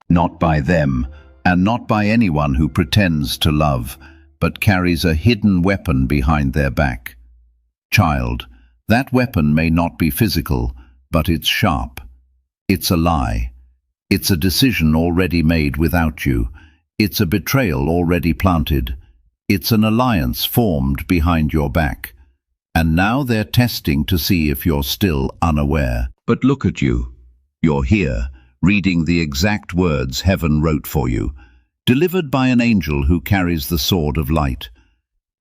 Not by them, and not by anyone who pretends to love, but carries a hidden weapon behind their back. Child, that weapon may not be physical, but it's sharp. It's a lie. It's a decision already made without you. It's a betrayal already planted. It's an alliance formed behind your back. And now they're testing to see if you're still unaware. But look at you. You're here, reading the exact words heaven wrote for you, delivered by an angel who carries the sword of light.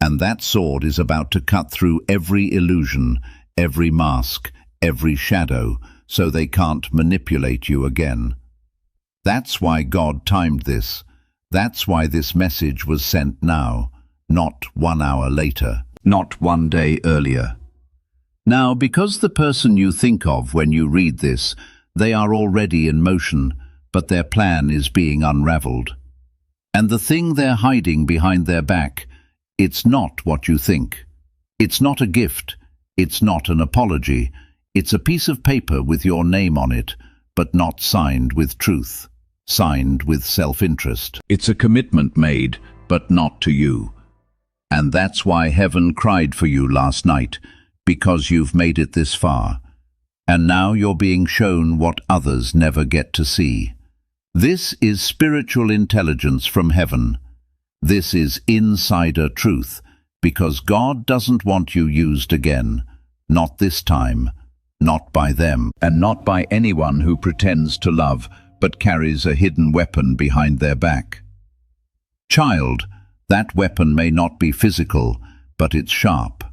And that sword is about to cut through every illusion, every mask, every shadow, so they can't manipulate you again. That's why God timed this. That's why this message was sent now, not 1 hour later, not 1 day earlier. Now, because the person you think of when you read this, they are already in motion, but their plan is being unraveled. And the thing they're hiding behind their back, it's not what you think. It's not a gift. It's not an apology. It's a piece of paper with your name on it, but not signed with truth, signed with self-interest. It's a commitment made, but not to you. And that's why heaven cried for you last night, because you've made it this far. And now you're being shown what others never get to see. This is spiritual intelligence from heaven. This is insider truth, because God doesn't want you used again. Not this time. Not by them, and not by anyone who pretends to love, but carries a hidden weapon behind their back. Child, that weapon may not be physical, but it's sharp.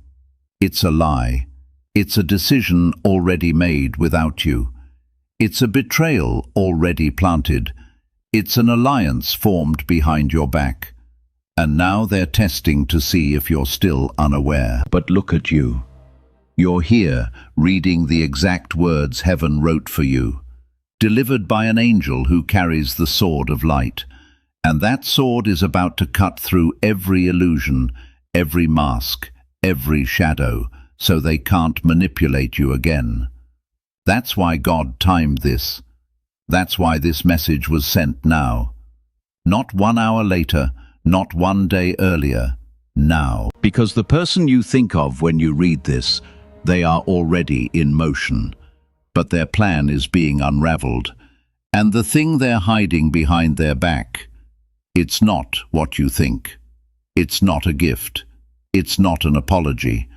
It's a lie. It's a decision already made without you. It's a betrayal already planted. It's an alliance formed behind your back. And now they're testing to see if you're still unaware. But look at you. You're here, reading the exact words heaven wrote for you, delivered by an angel who carries the sword of light. And that sword is about to cut through every illusion, every mask, every shadow, so they can't manipulate you again. That's why God timed this. That's why this message was sent now. Not 1 hour later, not 1 day earlier, now. Because the person you think of when you read this, they are already in motion. But their plan is being unraveled. And the thing they're hiding behind their back, it's not what you think. It's not a gift. It's not an apology.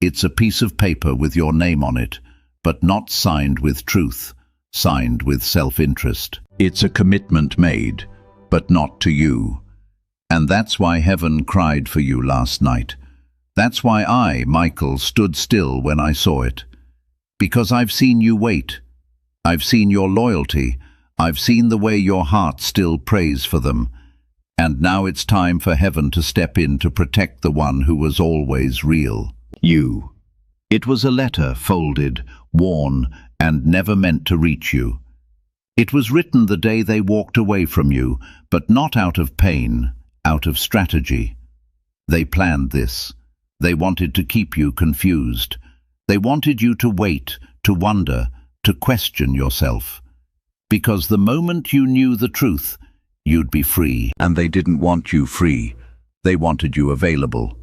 It's a piece of paper with your name on it, but not signed with truth, signed with self-interest. It's a commitment made, but not to you. And that's why heaven cried for you last night. That's why I, Michael, stood still when I saw it. Because I've seen you wait. I've seen your loyalty. I've seen the way your heart still prays for them. And now it's time for heaven to step in to protect the one who was always real. You. It was a letter folded, worn, and never meant to reach you. It was written the day they walked away from you, but not out of pain, out of strategy. They planned this. They wanted to keep you confused. They wanted you to wait, to wonder, to question yourself. Because the moment you knew the truth, you'd be free. And they didn't want you free. They wanted you available.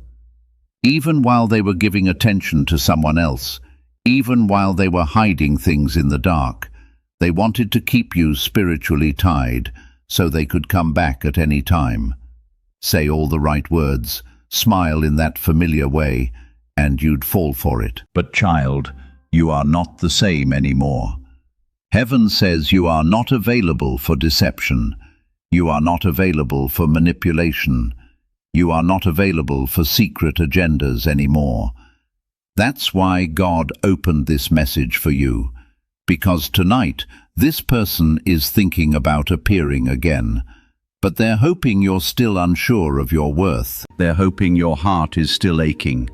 Even while they were giving attention to someone else, even while they were hiding things in the dark, they wanted to keep you spiritually tied so they could come back at any time. Say all the right words, smile in that familiar way, and you'd fall for it. But child, you are not the same anymore. Heaven says you are not available for deception. You are not available for manipulation. You are not available for secret agendas anymore. That's why God opened this message for you. Because tonight, this person is thinking about appearing again. But they're hoping you're still unsure of your worth. They're hoping your heart is still aching.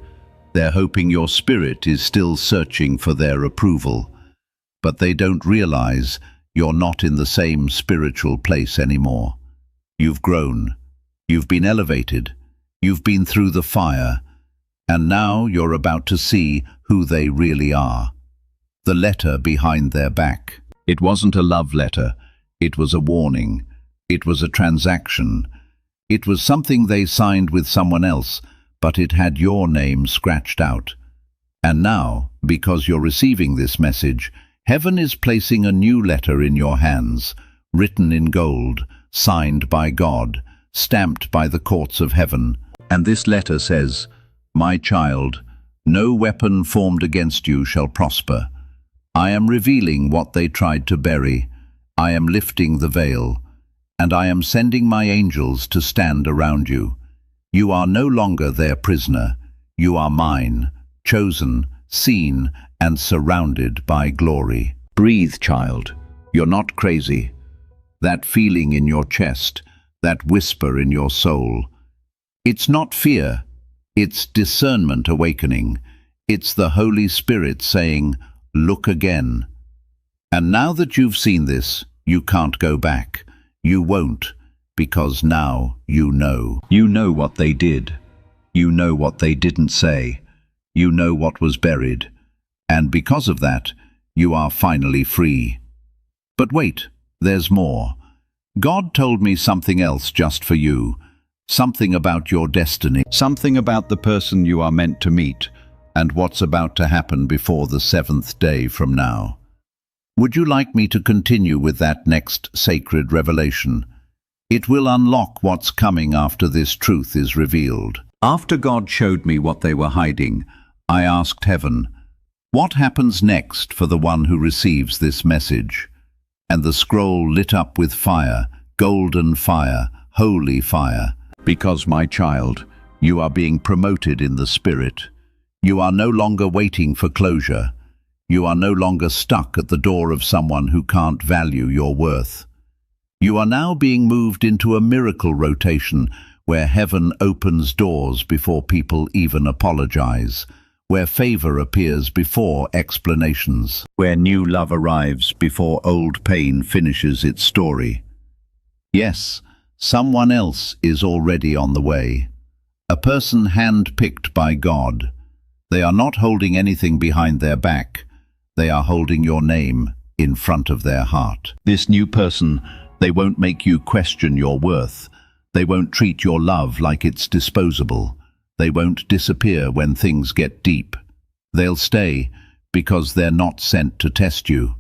They're hoping your spirit is still searching for their approval. But they don't realize you're not in the same spiritual place anymore. You've grown. You've been elevated. You've been through the fire. And now you're about to see who they really are. The letter behind their back. It wasn't a love letter. It was a warning. It was a transaction. It was something they signed with someone else, but it had your name scratched out. And now, because you're receiving this message, heaven is placing a new letter in your hands, written in gold, signed by God, stamped by the courts of heaven. And this letter says, "My child, no weapon formed against you shall prosper. I am revealing what they tried to bury. I am lifting the veil. And I am sending my angels to stand around you. You are no longer their prisoner. You are mine, chosen, seen, and surrounded by glory." Breathe, child. You're not crazy. That feeling in your chest, that whisper in your soul, it's not fear. It's discernment awakening. It's the Holy Spirit saying, "Look again." And now that you've seen this, you can't go back. You won't, because now you know. You know what they did. You know what they didn't say. You know what was buried. And because of that, you are finally free. But wait, there's more. God told me something else just for you. Something about your destiny. Something about the person you are meant to meet, and what's about to happen before the 7th day from now. Would you like me to continue with that next sacred revelation? It will unlock what's coming after this truth is revealed. After God showed me what they were hiding, I asked heaven, what happens next for the one who receives this message? And the scroll lit up with fire, golden fire, holy fire. Because, my child, you are being promoted in the Spirit. You are no longer waiting for closure. You are no longer stuck at the door of someone who can't value your worth. You are now being moved into a miracle rotation where heaven opens doors before people even apologize, where favor appears before explanations, where new love arrives before old pain finishes its story. Yes, someone else is already on the way. A person hand-picked by God. They are not holding anything behind their back. They are holding your name in front of their heart. This new person, they won't make you question your worth. They won't treat your love like it's disposable. They won't disappear when things get deep. They'll stay because they're not sent to test you.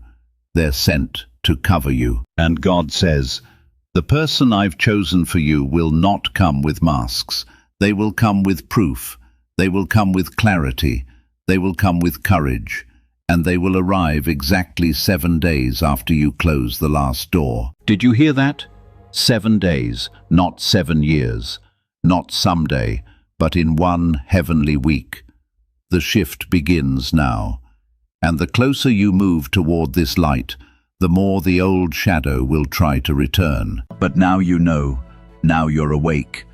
They're sent to cover you. And God says, the person I've chosen for you will not come with masks. They will come with proof. They will come with clarity. They will come with courage. And they will arrive exactly 7 days after you close the last door. Did you hear that? 7 days, not 7 years. Not someday, but in one heavenly week. The shift begins now. And the closer you move toward this light, the more the old shadow will try to return. But now you know. Now you're awake.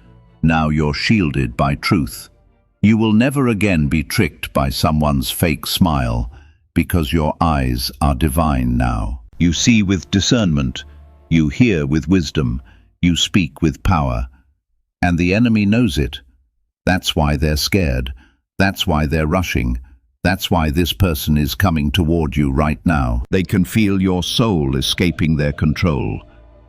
Now you're shielded by truth. You will never again be tricked by someone's fake smile, because your eyes are divine now. You see with discernment, you hear with wisdom, you speak with power. And the enemy knows it. That's why they're scared. That's why they're rushing. That's why this person is coming toward you right now. They can feel your soul escaping their control.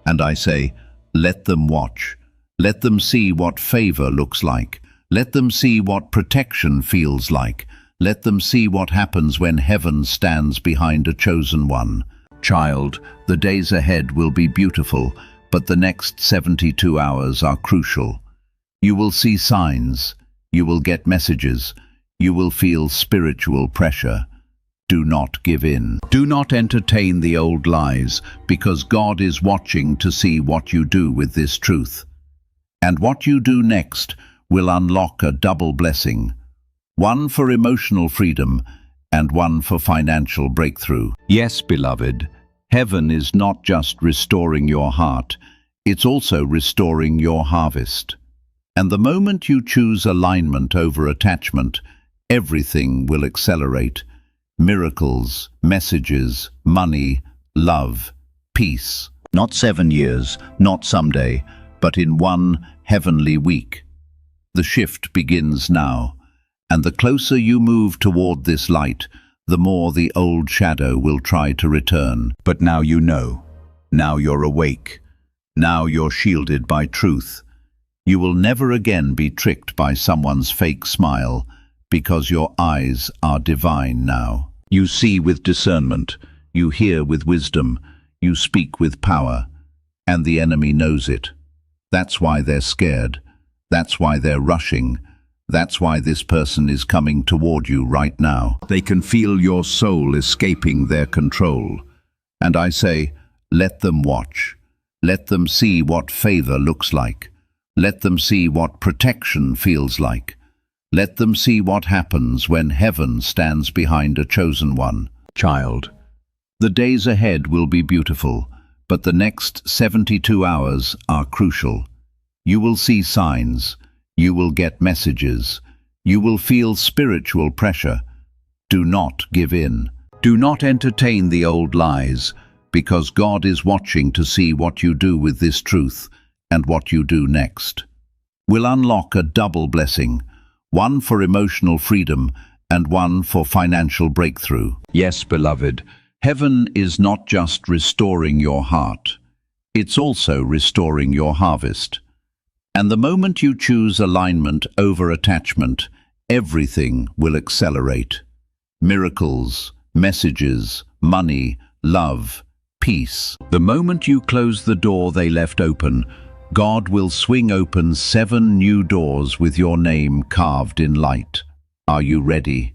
And I say, let them watch. Let them see what favor looks like. Let them see what protection feels like. Let them see what happens when heaven stands behind a chosen one. Child, the days ahead will be beautiful, but the next 72 hours are crucial. You will see signs. You will get messages. You will feel spiritual pressure. Do not give in. Do not entertain the old lies, because God is watching to see what you do with this truth. And what you do next will unlock a double blessing. One for emotional freedom and one for financial breakthrough. Yes, beloved, heaven is not just restoring your heart, it's also restoring your harvest. And the moment you choose alignment over attachment, everything will accelerate. Miracles, messages, money, love, peace. Not 7 years, not someday, but in one heavenly week. The shift begins now. And the closer you move toward this light, the more the old shadow will try to return. But now you know. Now you're awake. Now you're shielded by truth. You will never again be tricked by someone's fake smile, because your eyes are divine now. You see with discernment. You hear with wisdom. You speak with power. And the enemy knows it. That's why they're scared. That's why they're rushing. That's why this person is coming toward you right now. They can feel your soul escaping their control. And I say, let them watch. Let them see what favor looks like. Let them see what protection feels like. Let them see what happens when heaven stands behind a chosen one. Child, the days ahead will be beautiful, but the next 72 hours are crucial. You will see signs. You will get messages. You will feel spiritual pressure. Do not give in. Do not entertain the old lies, because God is watching to see what you do with this truth and what you do next. Will unlock a double blessing, one for emotional freedom and one for financial breakthrough. Yes, beloved, heaven is not just restoring your heart. It's also restoring your harvest. And the moment you choose alignment over attachment, everything will accelerate. Miracles, messages, money, love, peace. The moment you close the door they left open, God will swing open 7 new doors with your name carved in light. Are you ready?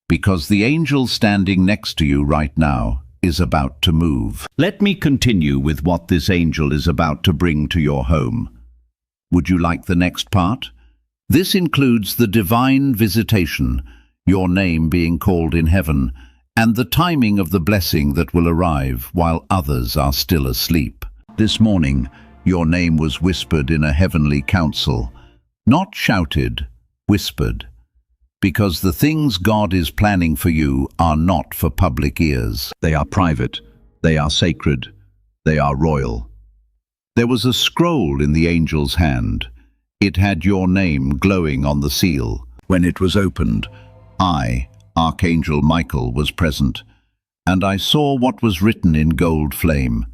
Because the angel standing next to you right now is about to move. Let me continue with what this angel is about to bring to your home. Would you like the next part? This includes the divine visitation, your name being called in heaven, and the timing of the blessing that will arrive while others are still asleep. This morning, your name was whispered in a heavenly council. Not shouted, whispered. Because the things God is planning for you are not for public ears. They are private, they are sacred, they are royal. There was a scroll in the angel's hand. It had your name glowing on the seal. When it was opened, I, Archangel Michael, was present, and I saw what was written in gold flame.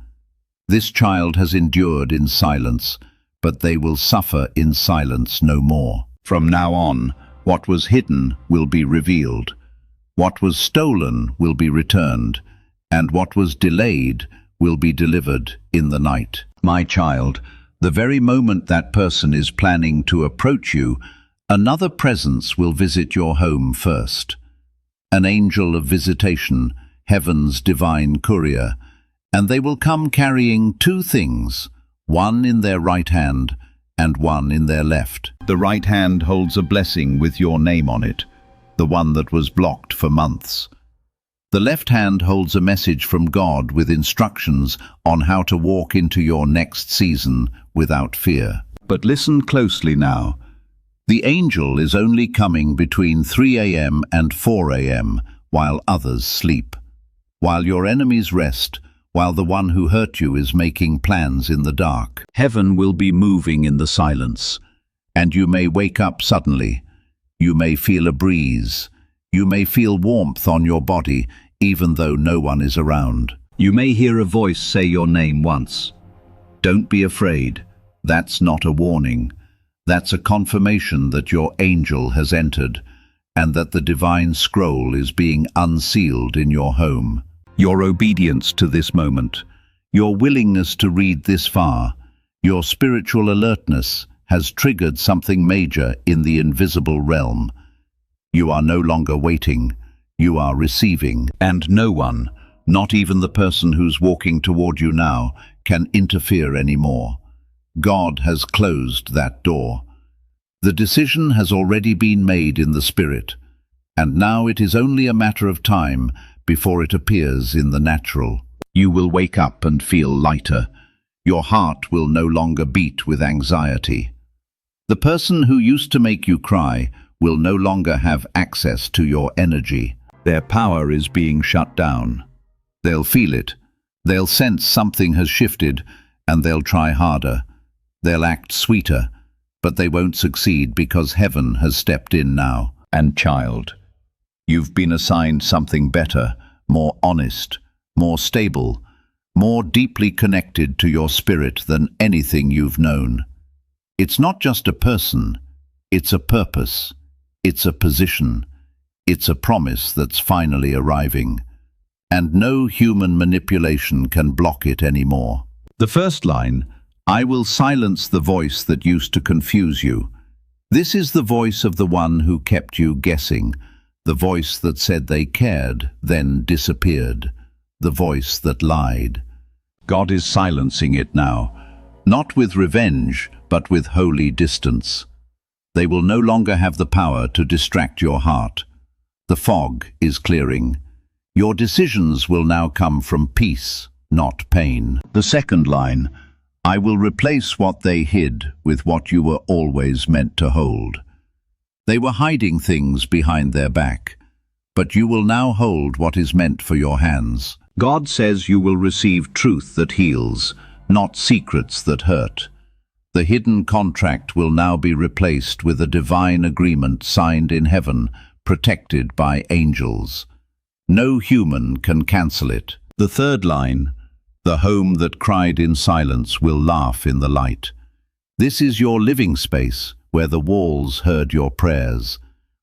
This child has endured in silence, but they will suffer in silence no more. From now on, what was hidden will be revealed. What was stolen will be returned, and what was delayed will be delivered in the night. My child, the very moment that person is planning to approach you, another presence will visit your home first. An angel of visitation, heaven's divine courier, and they will come carrying two things, one in their right hand and one in their left. The right hand holds a blessing with your name on it, the one that was blocked for months. The left hand holds a message from God with instructions on how to walk into your next season without fear. But listen closely now. The angel is only coming between 3 a.m. and 4 a.m. while others sleep, while your enemies rest, while the one who hurt you is making plans in the dark. Heaven will be moving in the silence, and you may wake up suddenly. You may feel a breeze. You may feel warmth on your body, even though no one is around. You may hear a voice say your name once. Don't be afraid. That's not a warning. That's a confirmation that your angel has entered, and that the divine scroll is being unsealed in your home. Your obedience to this moment, your willingness to read this far, your spiritual alertness has triggered something major in the invisible realm. You are no longer waiting, you are receiving, and no one, not even the person who's walking toward you now, can interfere anymore. God has closed that door. The decision has already been made in the spirit, and now it is only a matter of time before it appears in the natural. You will wake up and feel lighter. Your heart will no longer beat with anxiety. The person who used to make you cry will no longer have access to your energy. Their power is being shut down. They'll feel it. They'll sense something has shifted, and they'll try harder. They'll act sweeter, but they won't succeed because heaven has stepped in now. And child, you've been assigned something better, more honest, more stable, more deeply connected to your spirit than anything you've known. It's not just a person, it's a purpose, it's a position, it's a promise that's finally arriving, and no human manipulation can block it anymore. The first line, I will silence the voice that used to confuse you. This is the voice of the one who kept you guessing, the voice that said they cared, then disappeared, the voice that lied. God is silencing it now, not with revenge, but with holy distance. They will no longer have the power to distract your heart. The fog is clearing. Your decisions will now come from peace, not pain. The second line, I will replace what they hid with what you were always meant to hold. They were hiding things behind their back, but you will now hold what is meant for your hands. God says you will receive truth that heals, not secrets that hurt. The hidden contract will now be replaced with a divine agreement signed in heaven, protected by angels. No human can cancel it. The third line, the home that cried in silence will laugh in the light. This is your living space, where the walls heard your prayers,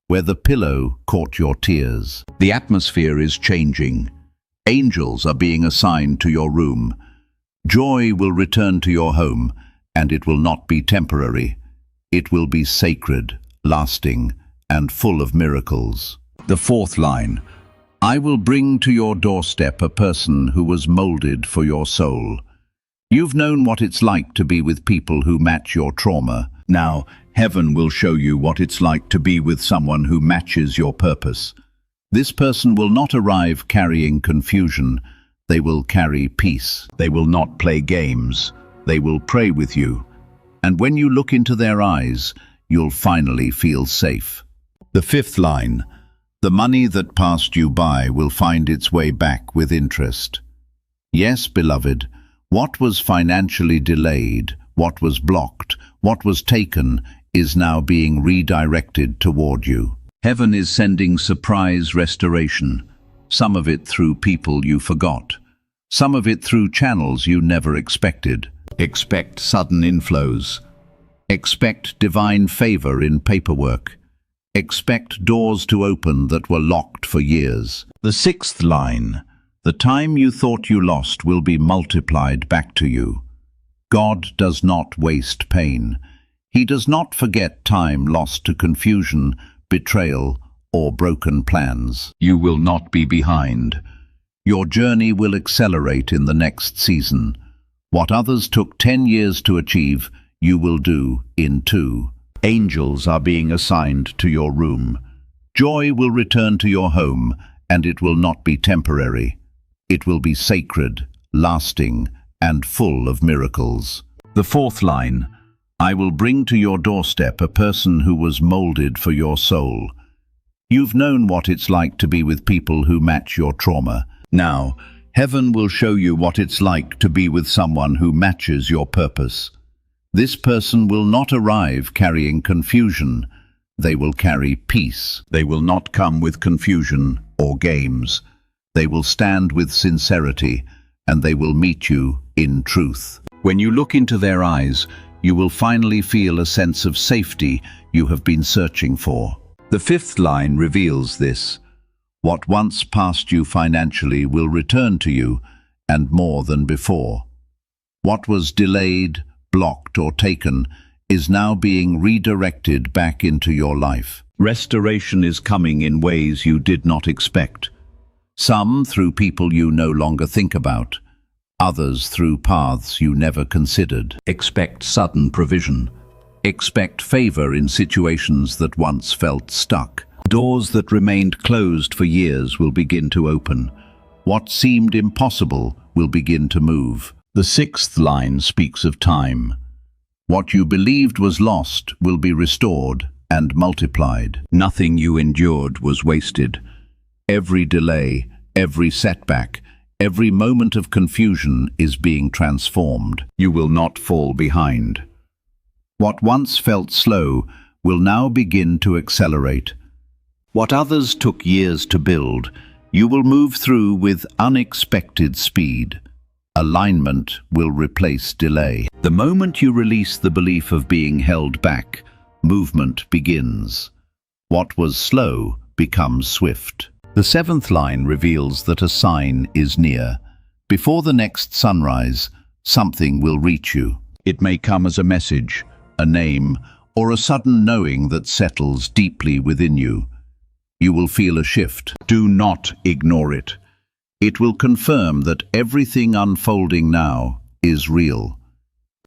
where the pillow caught your tears. The atmosphere is changing. Angels are being assigned to your room. Joy will return to your home, and it will not be temporary. It will be sacred, lasting, and full of miracles. The fourth line, I will bring to your doorstep a person who was molded for your soul. You've known what it's like to be with people who match your trauma. Now, heaven will show you what it's like to be with someone who matches your purpose. This person will not arrive carrying confusion, They will carry peace. They will not play games. They will pray with you. And when you look into their eyes, you'll finally feel safe. The fifth line, the money that passed you by will find its way back with interest. Yes, beloved, what was financially delayed, what was blocked, what was taken, is now being redirected toward you. Heaven is sending surprise restoration, some of it through people you forgot, some of it through channels you never expected. Expect sudden inflows. Expect divine favor in paperwork. Expect doors to open that were locked for years. The sixth line, the time you thought you lost will be multiplied back to you. God does not waste pain. He does not forget time lost to confusion, betrayal, or broken plans. You will not be behind. Your journey will accelerate in the next season. What others took 10 years to achieve, you will do in 2. Angels are being assigned to your room. Joy will return to your home, and it will not be temporary. It will be sacred, lasting, and full of miracles. The fourth line, I will bring to your doorstep a person who was molded for your soul. You've known what it's like to be with people who match your trauma. Now, heaven will show you what it's like to be with someone who matches your purpose. This person will not arrive carrying confusion. They will carry peace. They will not come with confusion or games. They will stand with sincerity, and they will meet you in truth. When you look into their eyes, you will finally feel a sense of safety you have been searching for. The fifth line reveals this. What once passed you financially will return to you, and more than before. What was delayed, blocked, or taken is now being redirected back into your life. Restoration is coming in ways you did not expect. Some through people you no longer think about, others through paths you never considered. Expect sudden provision. Expect favor in situations that once felt stuck. Doors that remained closed for years will begin to open. What seemed impossible will begin to move. The sixth line speaks of time. What you believed was lost will be restored and multiplied. Nothing you endured was wasted. Every delay, every setback, every moment of confusion is being transformed. You will not fall behind. What once felt slow will now begin to accelerate. What others took years to build, you will move through with unexpected speed. Alignment will replace delay. The moment you release the belief of being held back, movement begins. What was slow becomes swift. The seventh line reveals that a sign is near. Before the next sunrise, something will reach you. It may come as a message, a name, or a sudden knowing that settles deeply within you. You will feel a shift. Do not ignore it. It will confirm that everything unfolding now is real.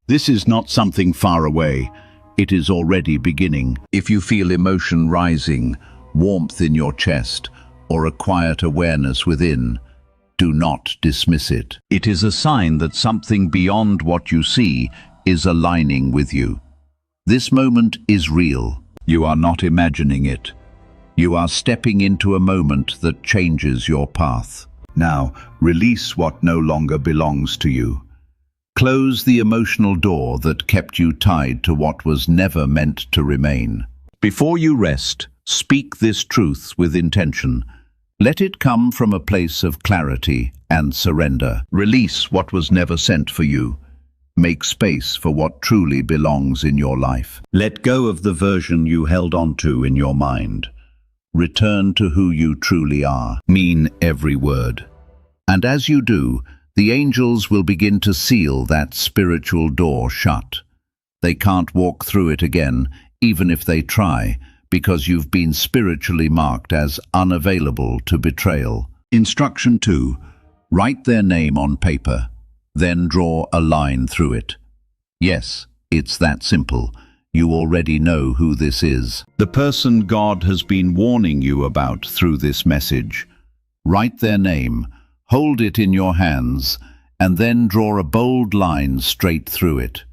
This is not something far away. It is already beginning. If you feel emotion rising, warmth in your chest, or a quiet awareness within, do not dismiss it. It is a sign that something beyond what you see is aligning with you. This moment is real. You are not imagining it. You are stepping into a moment that changes your path. Now, release what no longer belongs to you. Close the emotional door that kept you tied to what was never meant to remain. Before you rest, speak this truth with intention. Let it come from a place of clarity and surrender. Release what was never sent for you. Make space for what truly belongs in your life. Let go of the version you held onto in your mind. Return to who you truly are. Mean every word. And as you do, the angels will begin to seal that spiritual door shut. They can't walk through it again, even if they try, because you've been spiritually marked as unavailable to betrayal. Instruction 2. Write their name on paper, then draw a line through it. Yes, it's that simple. You already know who this is. The person God has been warning you about through this message. Write their name. Hold it in your hands, and then draw a bold line straight through it.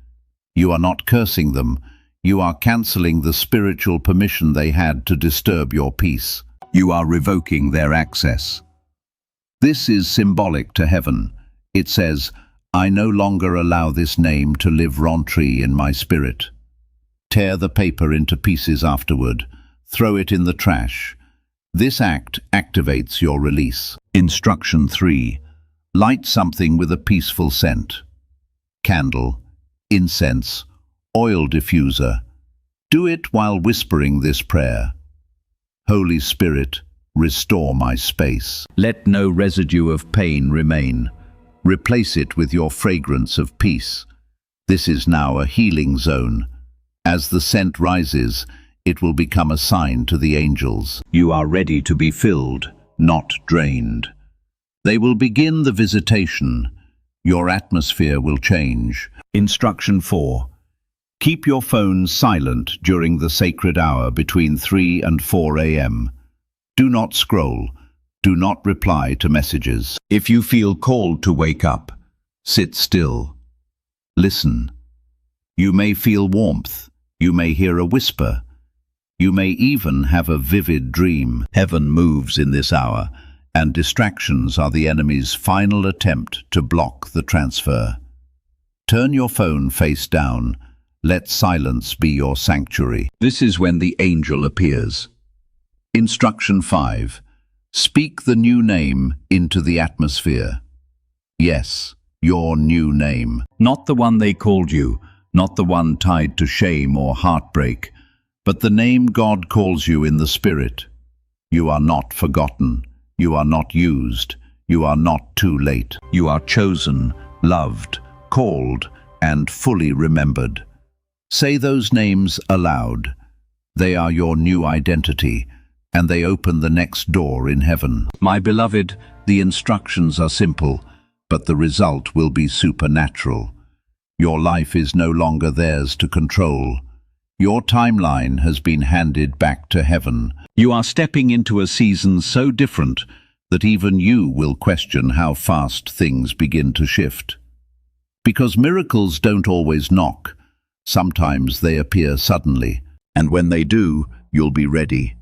You are not cursing them, you are cancelling the spiritual permission they had to disturb your peace. You are revoking their access. This is symbolic to heaven. It says, I no longer allow this name to live rentry in my spirit. Tear the paper into pieces afterward. Throw it in the trash. This act activates your release. Instruction 3. Light something with a peaceful scent. Candle, incense, oil diffuser. Do it while whispering this prayer. Holy Spirit, restore my space. Let no residue of pain remain. Replace it with your fragrance of peace. This is now a healing zone. As the scent rises, it will become a sign to the angels. You are ready to be filled, not drained. They will begin the visitation. Your atmosphere will change. Instruction 4. Keep your phones silent during the sacred hour between 3 and 4 a.m. Do not scroll. Do not reply to messages. If you feel called to wake up, sit still. Listen. You may feel warmth. You may hear a whisper. You may even have a vivid dream. Heaven moves in this hour, and distractions are the enemy's final attempt to block the transfer. Turn your phone face down. Let silence be your sanctuary. This is when the angel appears. Instruction 5. Speak the new name into the atmosphere. Yes, your new name. Not the one they called you, not the one tied to shame or heartbreak, but the name God calls you in the Spirit. You are not forgotten. You are not used. You are not too late. You are chosen, loved, called, and fully remembered. Say those names aloud. They are your new identity, and they open the next door in heaven. My beloved, the instructions are simple, but the result will be supernatural. Your life is no longer theirs to control. Your timeline has been handed back to heaven. You are stepping into a season so different that even you will question how fast things begin to shift. Because miracles don't always knock. Sometimes they appear suddenly, and when they do, you'll be ready.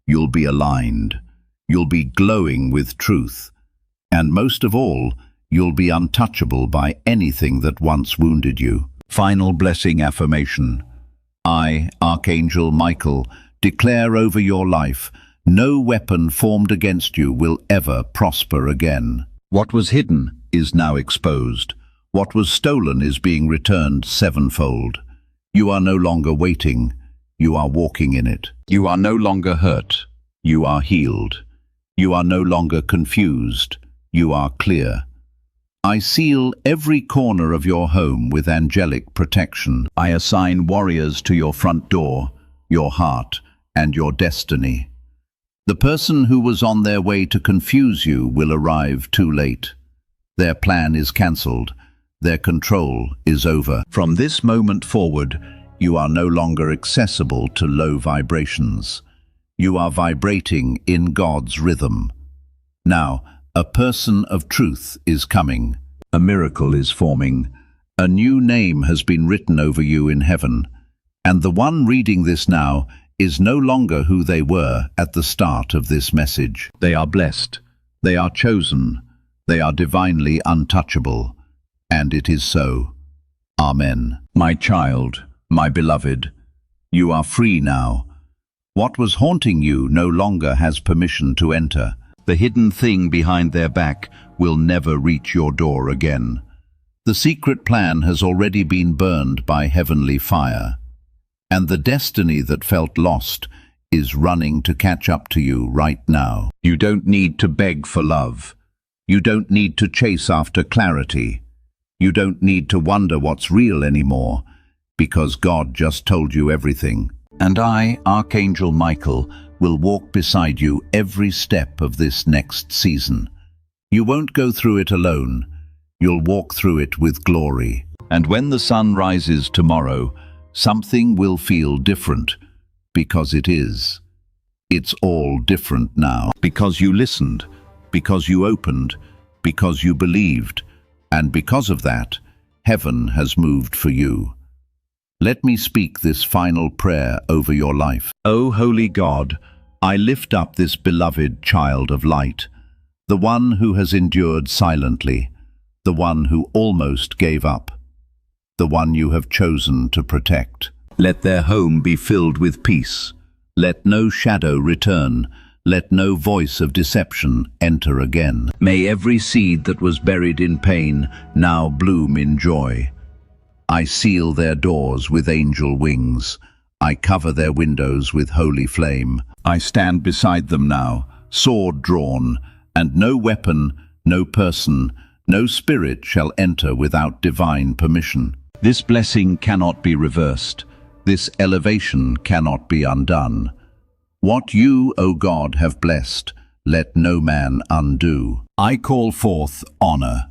You'll be aligned. You'll be glowing with truth. And most of all, you'll be untouchable by anything that once wounded you. Final blessing affirmation. I, Archangel Michael, declare over your life, no weapon formed against you will ever prosper again. What was hidden is now exposed. What was stolen is being returned sevenfold. You are no longer waiting. You are walking in it. You are no longer hurt. You are healed. You are no longer confused. You are clear. I seal every corner of your home with angelic protection. I assign warriors to your front door, your heart, and your destiny. The person who was on their way to confuse you will arrive too late. Their plan is cancelled. Their control is over. From this moment forward, you are no longer accessible to low vibrations. You are vibrating in God's rhythm. Now, a person of truth is coming. A miracle is forming. A new name has been written over you in heaven. And the one reading this now is no longer who they were at the start of this message. They are blessed. They are chosen. They are divinely untouchable. And it is so. Amen. My child, my beloved, you are free now. What was haunting you no longer has permission to enter. The hidden thing behind their back will never reach your door again. The secret plan has already been burned by heavenly fire. And the destiny that felt lost is running to catch up to you right now. You don't need to beg for love. You don't need to chase after clarity. You don't need to wonder what's real anymore, because God just told you everything. And I, Archangel Michael, will walk beside you every step of this next season. You won't go through it alone. You'll walk through it with glory. And when the sun rises tomorrow, something will feel different, because it is. It's all different now. Because you listened, because you opened, because you believed, and because of that, heaven has moved for you. Let me speak this final prayer over your life. O holy God, I lift up this beloved child of light, the one who has endured silently, the one who almost gave up, the one you have chosen to protect. Let their home be filled with peace. Let no shadow return. Let no voice of deception enter again. May every seed that was buried in pain now bloom in joy. I seal their doors with angel wings. I cover their windows with holy flame. I stand beside them now, sword drawn, and no weapon, no person, no spirit shall enter without divine permission. This blessing cannot be reversed. This elevation cannot be undone. What you, O God, have blessed, let no man undo. I call forth honor.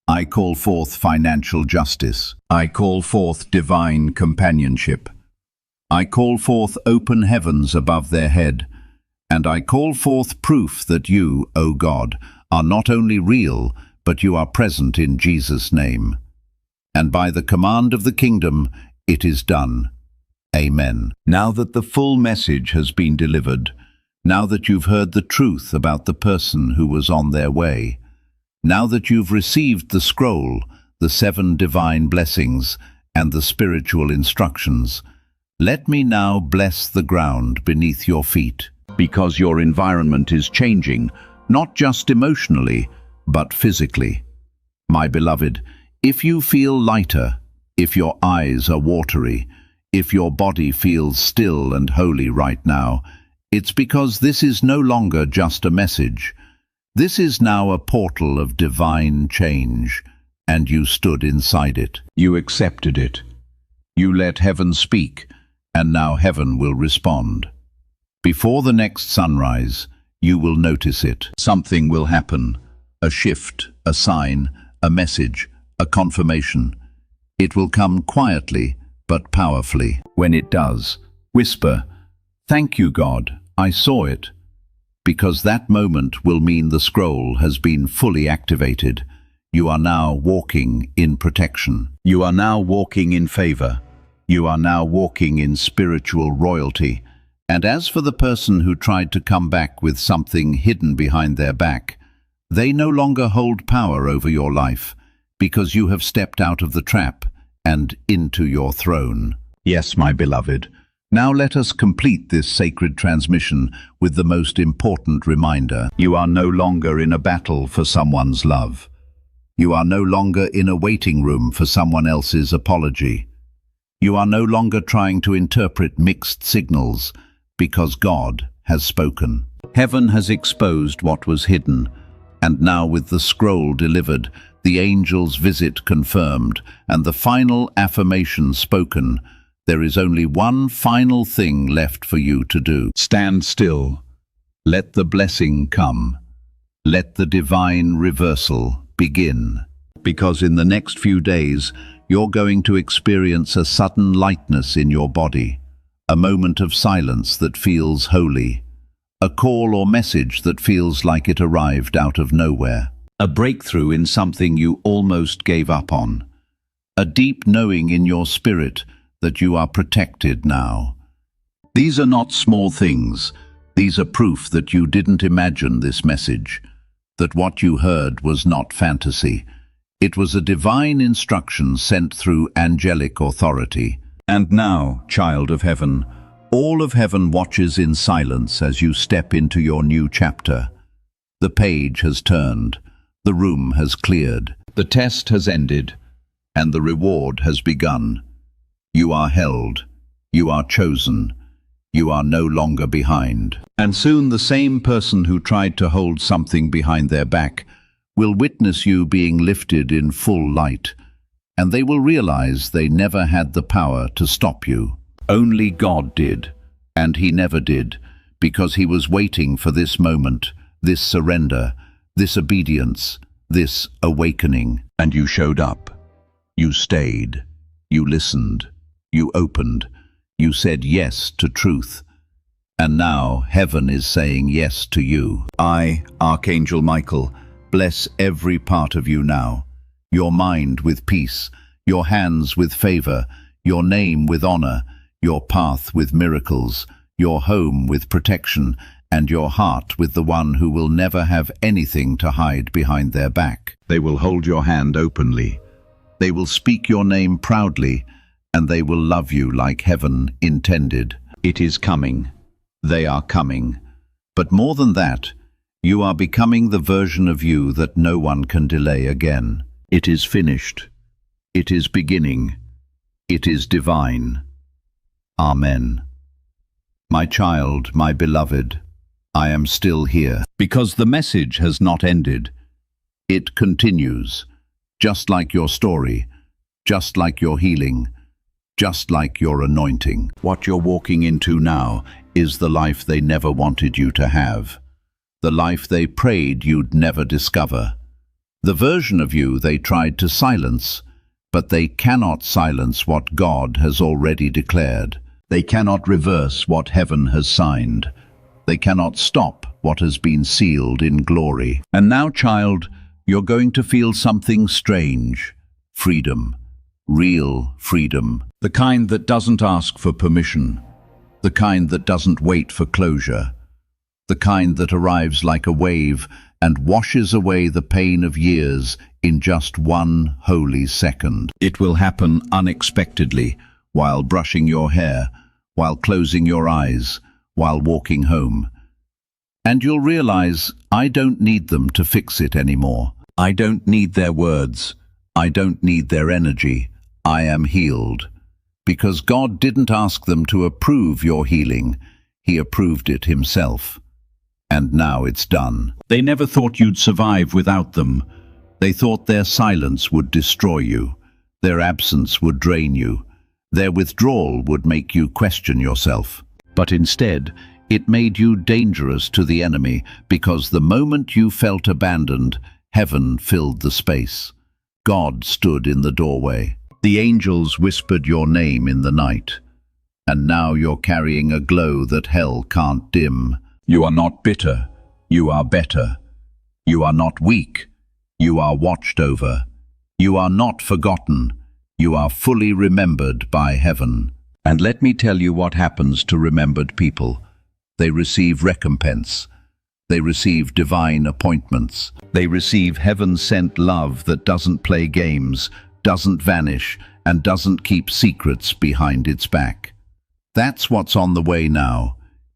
I call forth financial justice. I call forth divine companionship. I call forth open heavens above their head. And I call forth proof that you, O God, are not only real, but you are present in Jesus' name. And by the command of the kingdom, it is done. Amen. Now that the full message has been delivered, now that you've heard the truth about the person who was on their way, now that you've received the scroll, the 7 divine blessings, and the spiritual instructions, let me now bless the ground beneath your feet, because your environment is changing, not just emotionally, but physically. My beloved, if you feel lighter, if your eyes are watery, if your body feels still and holy right now, it's because this is no longer just a message. This is now a portal of divine change, and you stood inside it. You accepted it. You let heaven speak, and now heaven will respond. Before the next sunrise, you will notice it. Something will happen. A shift, a sign, a message, a confirmation. It will come quietly, but powerfully. When it does, whisper, "Thank you, God, I saw it." Because that moment will mean the scroll has been fully activated. You are now walking in protection. You are now walking in favor. You are now walking in spiritual royalty. And as for the person who tried to come back with something hidden behind their back, they no longer hold power over your life, because you have stepped out of the trap and into your throne. Yes, my beloved. Now let us complete this sacred transmission with the most important reminder. You are no longer in a battle for someone's love. You are no longer in a waiting room for someone else's apology. You are no longer trying to interpret mixed signals, because God has spoken. Heaven has exposed what was hidden, and now with the scroll delivered, the angel's visit confirmed, and the final affirmation spoken, there is only one final thing left for you to do. Stand still. Let the blessing come. Let the divine reversal begin. Because in the next few days, you're going to experience a sudden lightness in your body, a moment of silence that feels holy, a call or message that feels like it arrived out of nowhere, a breakthrough in something you almost gave up on, a deep knowing in your spirit that you are protected now. These are not small things. These are proof that you didn't imagine this message, that what you heard was not fantasy. It was a divine instruction sent through angelic authority. And now, child of heaven, all of heaven watches in silence as you step into your new chapter. The page has turned, the room has cleared, the test has ended, and the reward has begun. You are held, you are chosen, you are no longer behind. And soon the same person who tried to hold something behind their back will witness you being lifted in full light, and they will realize they never had the power to stop you. Only God did, and He never did, because He was waiting for this moment, this surrender, this obedience, this awakening. And you showed up. You stayed. You listened. You opened. You said yes to truth. And now heaven is saying yes to you. I, Archangel Michael, bless every part of you now. Your mind with peace, your hands with favor, your name with honor, your path with miracles, your home with protection, and your heart with the one who will never have anything to hide behind their back. They will hold your hand openly. They will speak your name proudly, and they will love you like heaven intended. It is coming. They are coming. But more than that, you are becoming the version of you that no one can delay again. It is finished. It is beginning. It is divine. Amen. My child, my beloved, I am still here, because the message has not ended. It continues, just like your story, just like your healing, just like your anointing. What you're walking into now is the life they never wanted you to have, the life they prayed you'd never discover, the version of you they tried to silence, but they cannot silence what God has already declared. They cannot reverse what heaven has signed. They cannot stop what has been sealed in glory. And now, child, you're going to feel something strange. Freedom. Real freedom. The kind that doesn't ask for permission. The kind that doesn't wait for closure. The kind that arrives like a wave and washes away the pain of years in just one holy second. It will happen unexpectedly, while brushing your hair, while closing your eyes, while walking home. And you'll realize, I don't need them to fix it anymore. I don't need their words. I don't need their energy. I am healed. Because God didn't ask them to approve your healing. He approved it himself. And now it's done. They never thought you'd survive without them. They thought their silence would destroy you. Their absence would drain you. Their withdrawal would make you question yourself. But instead, it made you dangerous to the enemy, because the moment you felt abandoned, heaven filled the space. God stood in the doorway. The angels whispered your name in the night. And now you're carrying a glow that hell can't dim. You are not bitter. You are better. You are not weak. You are watched over. You are not forgotten. You are fully remembered by heaven. And let me tell you what happens to remembered people. They receive recompense. They receive divine appointments. They receive heaven-sent love that doesn't play games, doesn't vanish, and doesn't keep secrets behind its back. That's what's on the way now.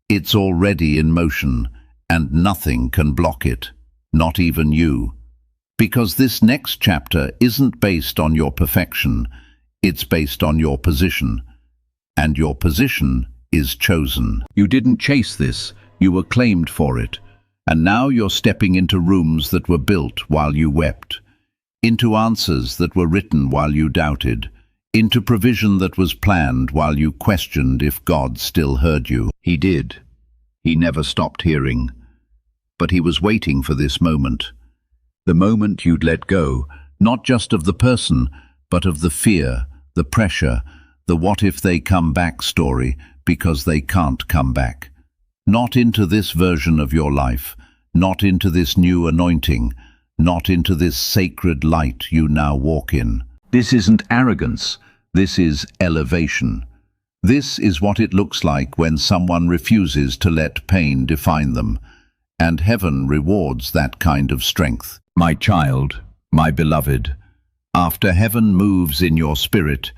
It's already in motion, and nothing can block it, not even you. Because this next chapter isn't based on your perfection, it's based on your position. And your position is chosen. You didn't chase this, you were claimed for it. And now you're stepping into rooms that were built while you wept, into answers that were written while you doubted, into provision that was planned while you questioned if God still heard you. He did. He never stopped hearing. But he was waiting for this moment. The moment you'd let go, not just of the person, but of the fear, the pressure, the what if they come back story, because they can't come back. Not into this version of your life, not into this new anointing, not into this sacred light you now walk in. This isn't arrogance, this is elevation. This is what it looks like when someone refuses to let pain define them, and heaven rewards that kind of strength. My child, my beloved, after heaven moves in your spirit,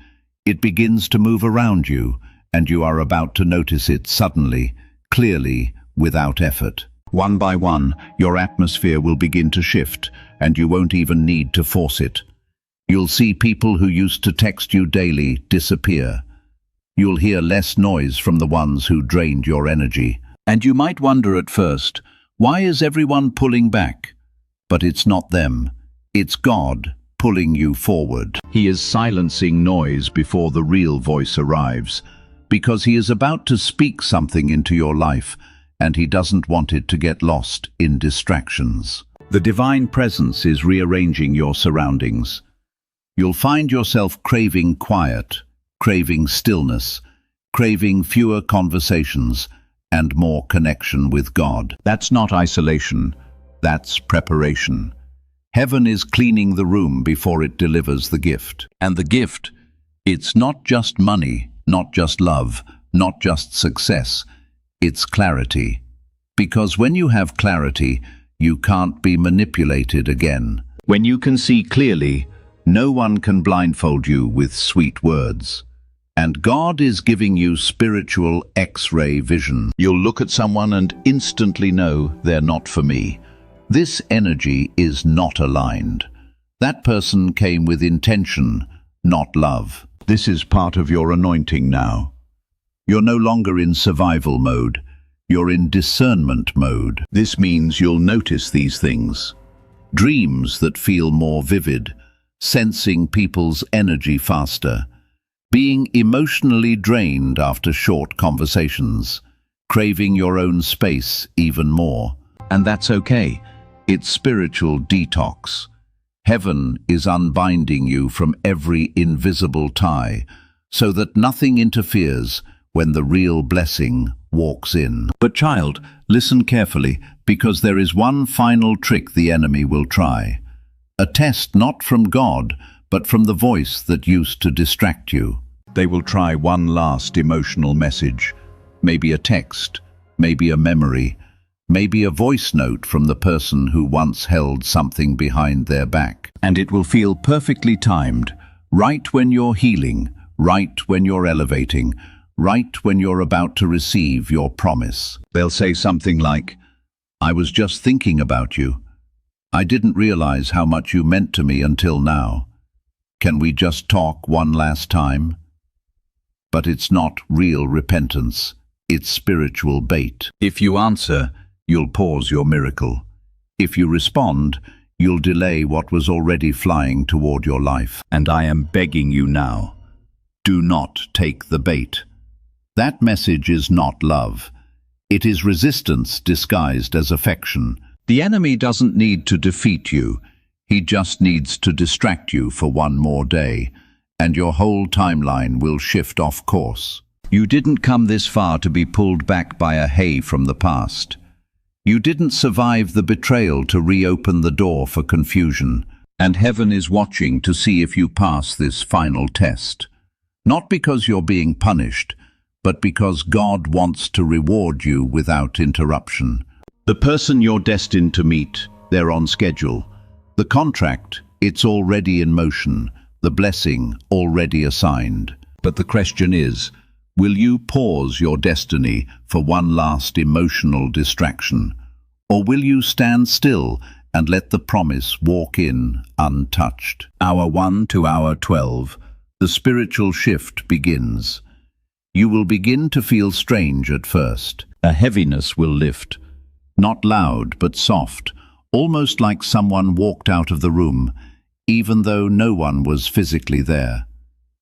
it begins to move around you, and you are about to notice it suddenly, clearly, without effort. One by one, your atmosphere will begin to shift, and you won't even need to force it. You'll see people who used to text you daily disappear. You'll hear less noise from the ones who drained your energy. And you might wonder at first, why is everyone pulling back? But it's not them. It's God pulling you forward. He is silencing noise before the real voice arrives, because he is about to speak something into your life, and he doesn't want it to get lost in distractions. The divine presence is rearranging your surroundings. You'll find yourself craving quiet, craving stillness, craving fewer conversations, and more connection with God. That's not isolation, that's preparation. Heaven is cleaning the room before it delivers the gift. And the gift, it's not just money, not just love, not just success. It's clarity. Because when you have clarity, you can't be manipulated again. When you can see clearly, no one can blindfold you with sweet words. And God is giving you spiritual X-ray vision. You'll look at someone and instantly know they're not for me. This energy is not aligned. That person came with intention, not love. This is part of your anointing now. You're no longer in survival mode. You're in discernment mode. This means you'll notice these things. Dreams that feel more vivid, sensing people's energy faster, being emotionally drained after short conversations, craving your own space even more. And that's okay. It's spiritual detox. Heaven is unbinding you from every invisible tie, so that nothing interferes when the real blessing walks in. But child, listen carefully, because there is one final trick the enemy will try. A test not from God, but from the voice that used to distract you. They will try one last emotional message, maybe a text, maybe a memory, maybe a voice note from the person who once held something behind their back. And it will feel perfectly timed, right when you're healing, right when you're elevating, right when you're about to receive your promise. They'll say something like, "I was just thinking about you. I didn't realize how much you meant to me until now. Can we just talk one last time?" But it's not real repentance. It's spiritual bait. If you answer, you'll pause your miracle. If you respond, you'll delay what was already flying toward your life. And I am begging you now, do not take the bait. That message is not love. It is resistance disguised as affection. The enemy doesn't need to defeat you. He just needs to distract you for one more day, and your whole timeline will shift off course. You didn't come this far to be pulled back by a hay from the past. You didn't survive the betrayal to reopen the door for confusion, and heaven is watching to see if you pass this final test. Not because you're being punished, but because God wants to reward you without interruption. The person you're destined to meet, they're on schedule. The contract, it's already in motion. The blessing, already assigned. But the question is, will you pause your destiny for one last emotional distraction? Or will you stand still and let the promise walk in untouched? Hour 1 to hour 12, the spiritual shift begins. You will begin to feel strange at first. A heaviness will lift. Not loud, but soft, almost like someone walked out of the room, even though no one was physically there.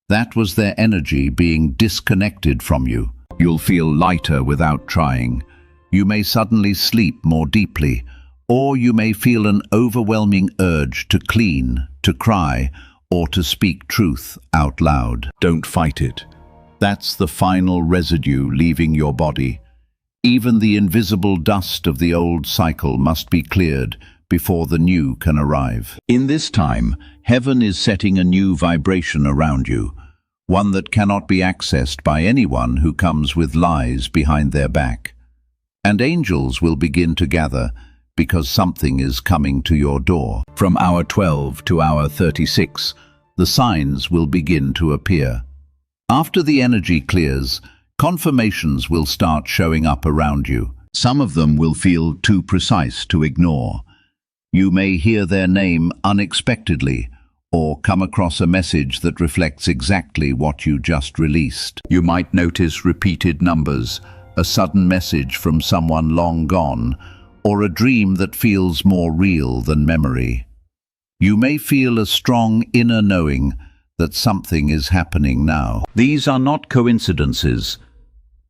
That was their energy being disconnected from you. You'll feel lighter without trying. You may suddenly sleep more deeply, or you may feel an overwhelming urge to clean, to cry, or to speak truth out loud. Don't fight it. That's the final residue leaving your body. Even the invisible dust of the old cycle must be cleared before the new can arrive. In this time, heaven is setting a new vibration around you, one that cannot be accessed by anyone who comes with lies behind their back. And angels will begin to gather because something is coming to your door. From hour 12 to hour 36, the signs will begin to appear. After the energy clears, confirmations will start showing up around you. Some of them will feel too precise to ignore. You may hear their name unexpectedly, or come across a message that reflects exactly what you just released. You might notice repeated numbers, a sudden message from someone long gone, or a dream that feels more real than memory. You may feel a strong inner knowing that something is happening now. These are not coincidences.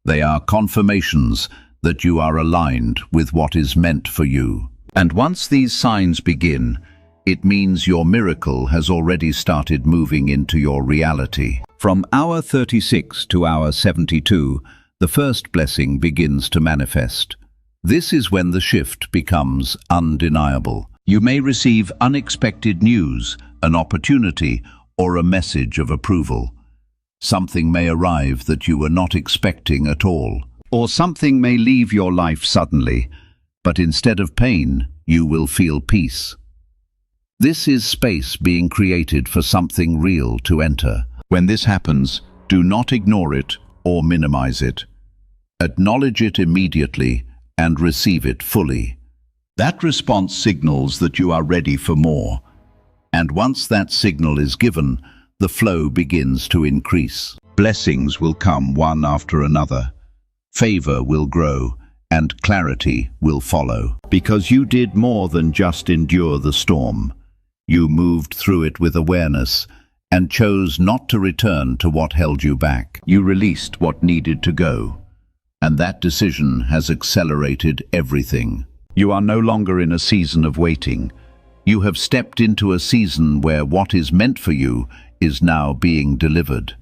They are confirmations that you are aligned with what is meant for you. And once these signs begin, it means your miracle has already started moving into your reality. From hour 36 to hour 72, the first blessing begins to manifest. This is when the shift becomes undeniable. You may receive unexpected news, an opportunity, or a message of approval. Something may arrive that you were not expecting at all. Or something may leave your life suddenly, but instead of pain, you will feel peace. This is space being created for something real to enter. When this happens, do not ignore it or minimize it. Acknowledge it immediately and receive it fully. That response signals that you are ready for more. And once that signal is given, the flow begins to increase. Blessings will come one after another. Favor will grow, and clarity will follow. Because you did more than just endure the storm. You moved through it with awareness and chose not to return to what held you back. You released what needed to go, and that decision has accelerated everything. You are no longer in a season of waiting. You have stepped into a season where what is meant for you is now being delivered.